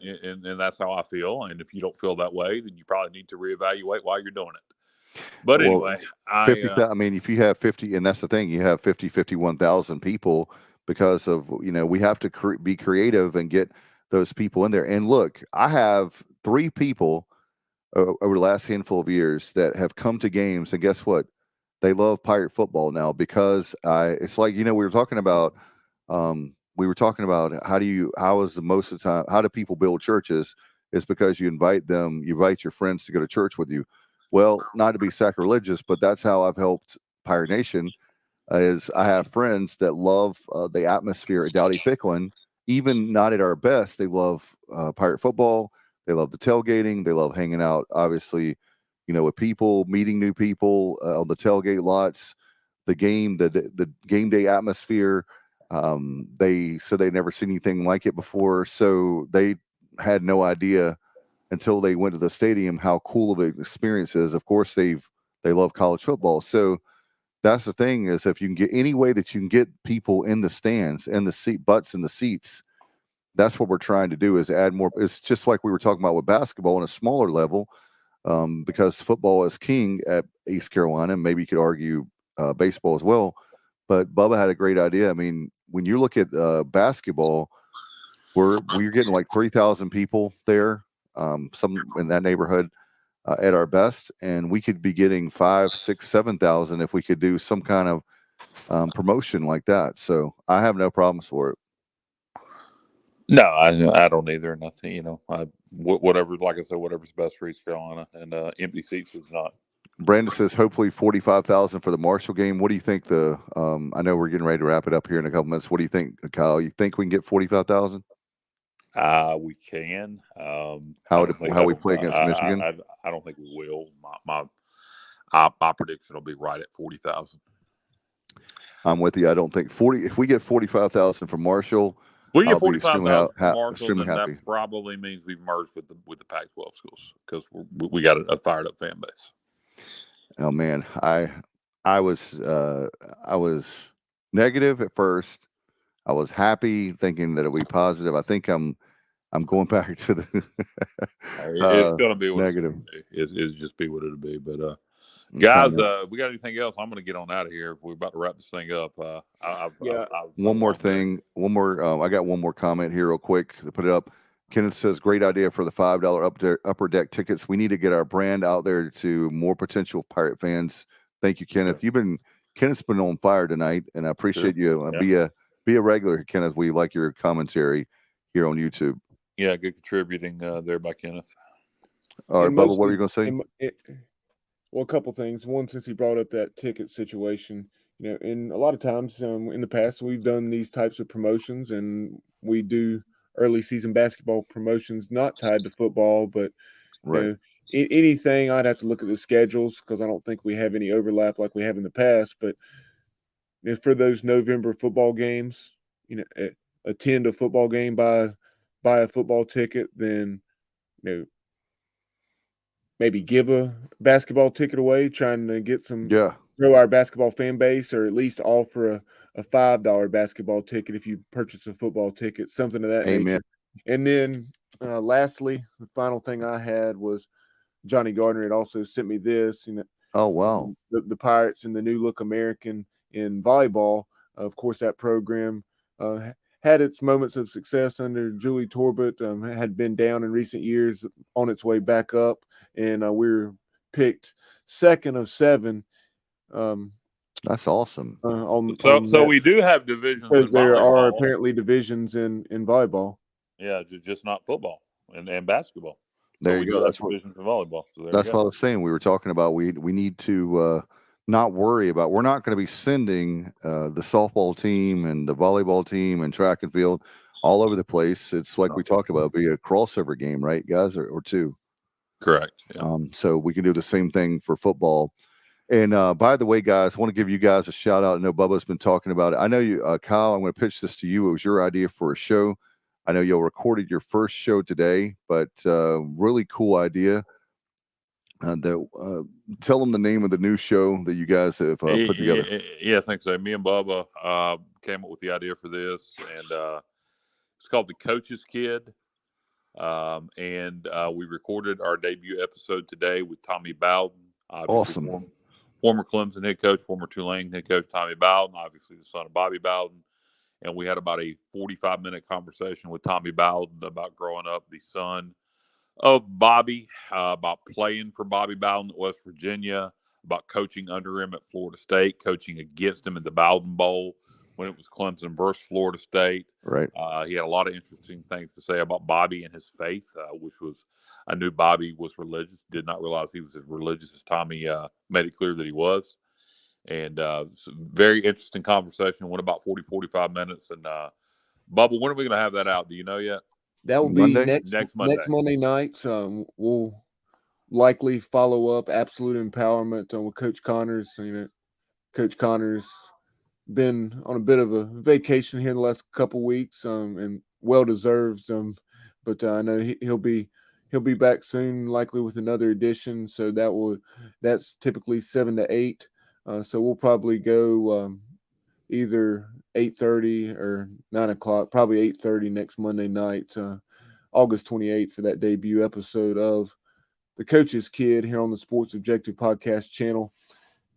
that's how I feel. And if you don't feel that way, then you probably need to reevaluate why you're doing it. But anyway, 50. I mean, if you have 50, and that's the thing, you have 51,000 people because of we have to be creative and get those people in there. And look, I have 3 people over the last handful of years that have come to games, and guess what? They love Pirate football now because it's like we were talking about. How is the most of the time, how do people build churches? It's because you invite your friends to go to church with you. Well, not to be sacrilegious, but that's how I've helped Pirate Nation. Is I have friends that love the atmosphere at Dowdy Ficklin, even not at our best. They love Pirate football. They love the tailgating. They love hanging out, obviously, with people, meeting new people on the tailgate lots, the game day atmosphere. They said they'd never seen anything like it before, so they had no idea until they went to the stadium how cool of an experience is. Of course, they love college football, so that's the thing is if you can get any way that you can get people in the stands and butts in the seats, that's what we're trying to do is add more. It's just like we were talking about with basketball on a smaller level, because football is king at East Carolina. Maybe you could argue baseball as well. But Bubba had a great idea. I mean, when you look at basketball, we're getting like 3,000 people there, some in that neighborhood at our best, and we could be getting 5, 6, 7,000 if we could do some kind of promotion like that. So I have no problems for it. No, I don't either. Nothing, whatever. Like I said, whatever's best for East Carolina, and empty seats is not. Brandon says hopefully 45,000 for the Marshall game. What do you think? I know we're getting ready to wrap it up here in a couple minutes. What do you think, Kyle? You think we can get 45,000? We can. How we play against Michigan? I don't think we will. My prediction will be right at 40,000. I'm with you. I don't think 40. If we get 45,000 from Marshall, we get 45,000 from Marshall, extremely then happy. That probably means we've merged with the Pac-12 schools because we got a fired up fan base. Oh man, I was negative at first. I was happy thinking that it'll be positive. I think I'm going back to the it's going to be what negative. It's just be what it'll be. But guys, we got anything else? I'm going to get on out of here. If we're about to wrap this thing up, one more thing. I got one more comment here, real quick. To put it up. Kenneth says, great idea for the $5 upper deck tickets. We need to get our brand out there to more potential Pirate fans Thank you, Kenneth. Kenneth's been on fire tonight, and I appreciate you. Be a regular, Kenneth. We like your commentary here on YouTube. Yeah, good contributing there by Kenneth. All right, Bubba, what were you going to say? Well, a couple things. One, since he brought up that ticket situation, and a lot of times in the past, we've done these types of promotions, and we do early season basketball promotions not tied to football, but right. Anything, I'd have to look at the schedules because I don't think we have any overlap like we have in the past. But for those November football games, attend a football game, buy a football ticket, then maybe give a basketball ticket away, trying to get some grow our basketball fan base, or at least offer a $5 basketball ticket if you purchase a football ticket, something of that nature. And then lastly, the final thing I had was Johnny Gardner had also sent me this. Oh wow, the Pirates and the New Look American in volleyball. Of course, that program had its moments of success under Julie Torbett. Had been down in recent years, on its way back up, and we were picked 2nd of 7. That's awesome. So we do have divisions. So there are apparently divisions in volleyball. Yeah, just not football and basketball. There you go. That's divisions in volleyball. So that's what I was saying. We were talking about we need to not worry about. We're not going to be sending the softball team and the volleyball team and track and field all over the place. It's like we talked about, be a crossover game, right, guys, or two. Correct. Yeah. So we can do the same thing for football. And by the way, guys, I want to give you guys a shout out. I know Bubba's been talking about it. I know you, Kyle, I'm going to pitch this to you. It was your idea for a show. I know you recorded your first show today, but really cool idea. Tell them the name of the new show that you guys have put together. Yeah, thanks. So me and Bubba came up with the idea for this, and it's called The Coach's Kid. And we recorded our debut episode today with Tommy Bowden. Awesome. Former Clemson head coach, former Tulane head coach Tommy Bowden, obviously the son of Bobby Bowden. And we had about a 45-minute conversation with Tommy Bowden about growing up the son of Bobby, about playing for Bobby Bowden at West Virginia, about coaching under him at Florida State, coaching against him in the Bowden Bowl when it was Clemson versus Florida State. Right. He had a lot of interesting things to say about Bobby and his faith, which was, I knew Bobby was religious, did not realize he was as religious as Tommy made it clear that he was. And very interesting conversation. Went about 45 minutes. And Bubba, when are we going to have that out? Do you know yet? That will be next Monday night. We'll likely follow up Absolute Empowerment with Coach Connors. Coach Connors been on a bit of a vacation here the last couple weeks, and well deserved. But I know he'll be back soon, likely with another edition. So that's typically 7 to 8. So we'll probably go either 8:30 or 9 o'clock, probably 8:30 next Monday night, August 28th, for that debut episode of The Coach's Kid here on the Sports Objective Podcast channel.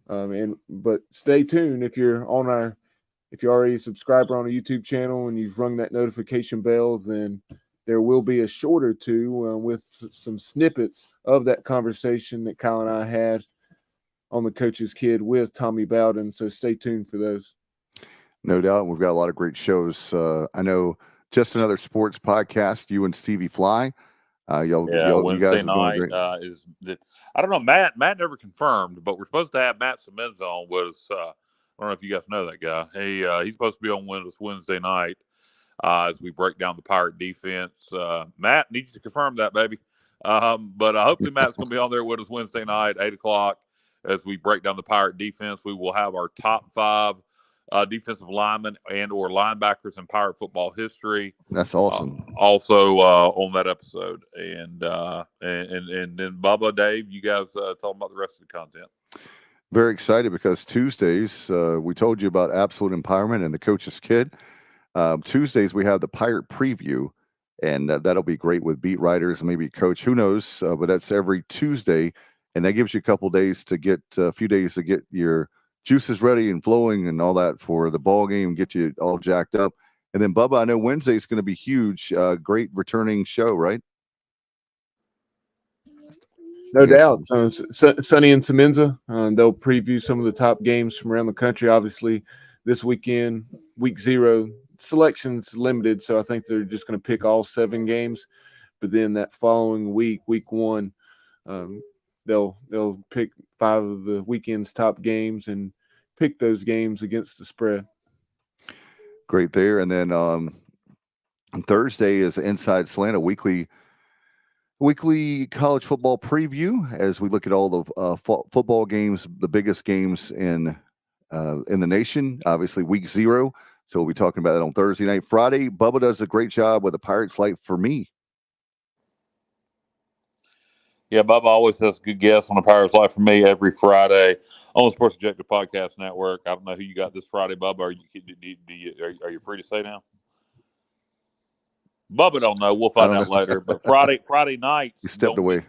But stay tuned if you're already a subscriber on a YouTube channel and you've rung that notification bell, then there will be a short or two with some snippets of that conversation that Kyle and I had on The Coach's Kid with Tommy Bowden. So stay tuned for those. No doubt. We've got a lot of great shows. I know Just Another Sports Podcast, you and Stevie Fly. You guys are doing great. Is that, I don't know, Matt never confirmed, but we're supposed to have Matt Simmons on with us. I don't know if you guys know that guy. He's supposed to be on with us Wednesday night as we break down the Pirate defense. Matt, need you to confirm that, baby. But hopefully Matt's going to be on there with us Wednesday night, 8 o'clock, as we break down the Pirate defense. We will have our top 5 defensive linemen and or linebackers in Pirate football history. That's awesome. Also on that episode, and then Bubba, Dave, you guys talk about the rest of the content. Very excited because Tuesdays we told you about Absolute Empowerment and The Coach's Kid. Tuesdays we have the Pirate Preview, and that'll be great with beat writers, maybe coach, who knows? But that's every Tuesday, and that gives you a few days to get your juices ready and flowing and all that for the ball game, get you all jacked up. And then Bubba, I know Wednesday is going to be huge. Great returning show, right? No Yeah. doubt. Sonny and Semenza, they'll preview some of the top games from around the country. Obviously, this weekend, week 0, selection's limited, so I think they're just going to pick all 7 games. But then that following week, week 1, they'll pick 5 of the weekend's top games and pick those games against the spread. Great there. And then on Thursday is Inside Slant, a weekly college football preview as we look at all the football games, the biggest games in the nation. Obviously, week 0. So we'll be talking about that on Thursday night. Friday, Bubba does a great job with the Pirates Light for me. Yeah, Bubba always has a good guest on the Pirates Life for me every Friday on the Sports Objective Podcast Network. I don't know who you got this Friday, Bubba. Are you free to say now? Bubba don't know. We'll find out later. But Friday nights, you stepped away.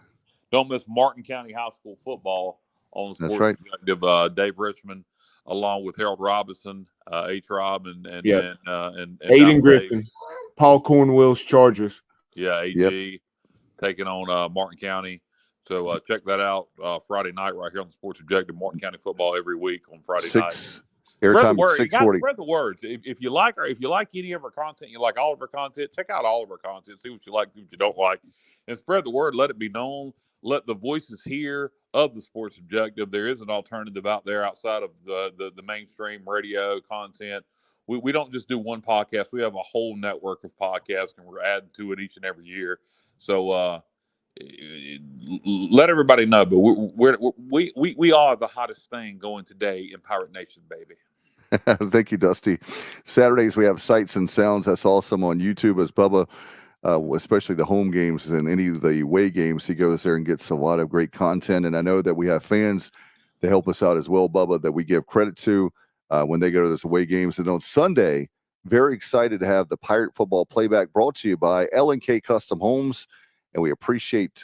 Don't miss Martin County High School football on the Sports Objective. Dave Richmond, along with Harold Robinson, H-Rob, and Aiden Griffin, Paul Cornwell's Chargers. Yeah, AG taking on Martin County. So check that out Friday night right here on the Sports Objective. Martin County football every week on Friday night. Airtime 6:40. Spread the words. If you like any of our content, you like all of our content, check out all of our content. See what you like, what you don't like, and spread the word. Let it be known. Let the voices hear of the Sports Objective. There is an alternative out there outside of the mainstream radio content. We don't just do one podcast. We have a whole network of podcasts, and we're adding to it each and every year. So let everybody know. But we are the hottest thing going today in Pirate Nation, baby. Thank you, Dusty. Saturdays we have Sights and Sounds. That's awesome on YouTube as Bubba, especially the home games and any of the away games. He goes there and gets a lot of great content. And I know that we have fans that help us out as well, Bubba, that we give credit to when they go to those away games. And on Sunday, very excited to have the Pirate football playback brought to you by L&K Custom Homes. And we appreciate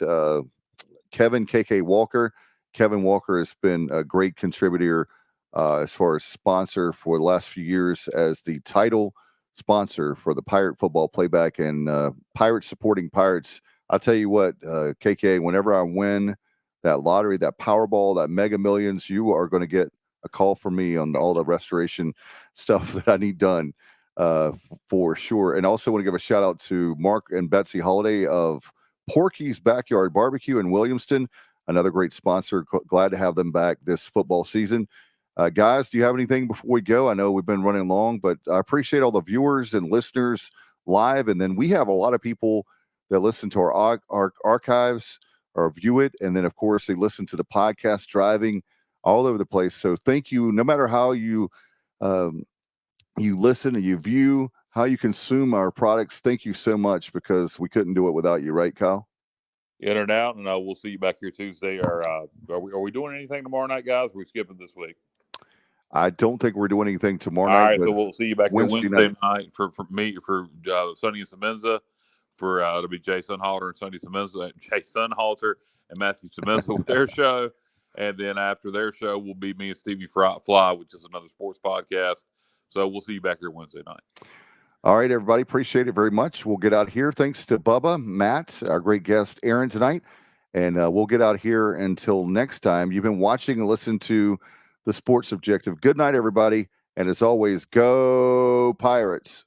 Kevin KK Walker. Kevin Walker has been a great contributor as far as sponsor for the last few years as the title sponsor for the Pirate football playback and Pirates supporting Pirates. I'll tell you what, KK, whenever I win that lottery, that Powerball, that Mega Millions, you are going to get a call from me on all the restoration stuff that I need done for sure. And also want to give a shout out to Mark and Betsy Holiday of Porky's Backyard Barbecue in Williamston, another great sponsor. Glad to have them back this football season. Guys, do you have anything before we go? I know we've been running long, but I appreciate all the viewers and listeners live. And then we have a lot of people that listen to our archives or view it. And then, of course, they listen to the podcast driving all over the place. So thank you. No matter how you listen and you view, how you consume our products, thank you so much, because we couldn't do it without you, right, Kyle? In and out, and we'll see you back here Tuesday. Are we doing anything tomorrow night, guys? Or are we skipping this week? I don't think we're doing anything tomorrow night. All right, so we'll see you back here Wednesday night for me, for Sonny and Semenza, for it'll be Jay Sunhalter and Sonny Semenza, Jay Sunhalter and Matthew Semenza with their show, and then after their show will be me and Stevie Fly, which is another sports podcast. So we'll see you back here Wednesday night. All right, everybody. Appreciate it very much. We'll get out here. Thanks to Bubba, Matt, our great guest, Aaron, tonight. And we'll get out here until next time. You've been watching and listening to the Sports Objective. Good night, everybody. And as always, go Pirates.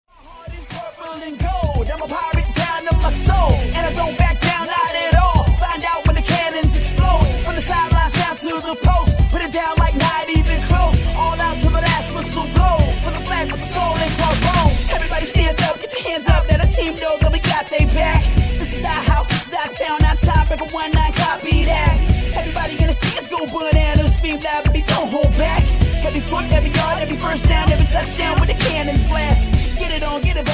Heart is purple and gold. I'm a pirate down to my soul. And I don't back down, not at all. Find out when the cannons explode. From the sidelines down to the post. Put it down like not even close. All out to the last whistle blow. For the flag with the soul and crossbones. Everybody stand up, get your hands up. Let a team know that we got they back. This is our house, this is our town, our time. Record 19, copy that. Everybody in the stands go bananas. Scream loud, but they don't hold back. Every foot, every yard, every first down, every touchdown with the cannons blast. Get it on, get it all.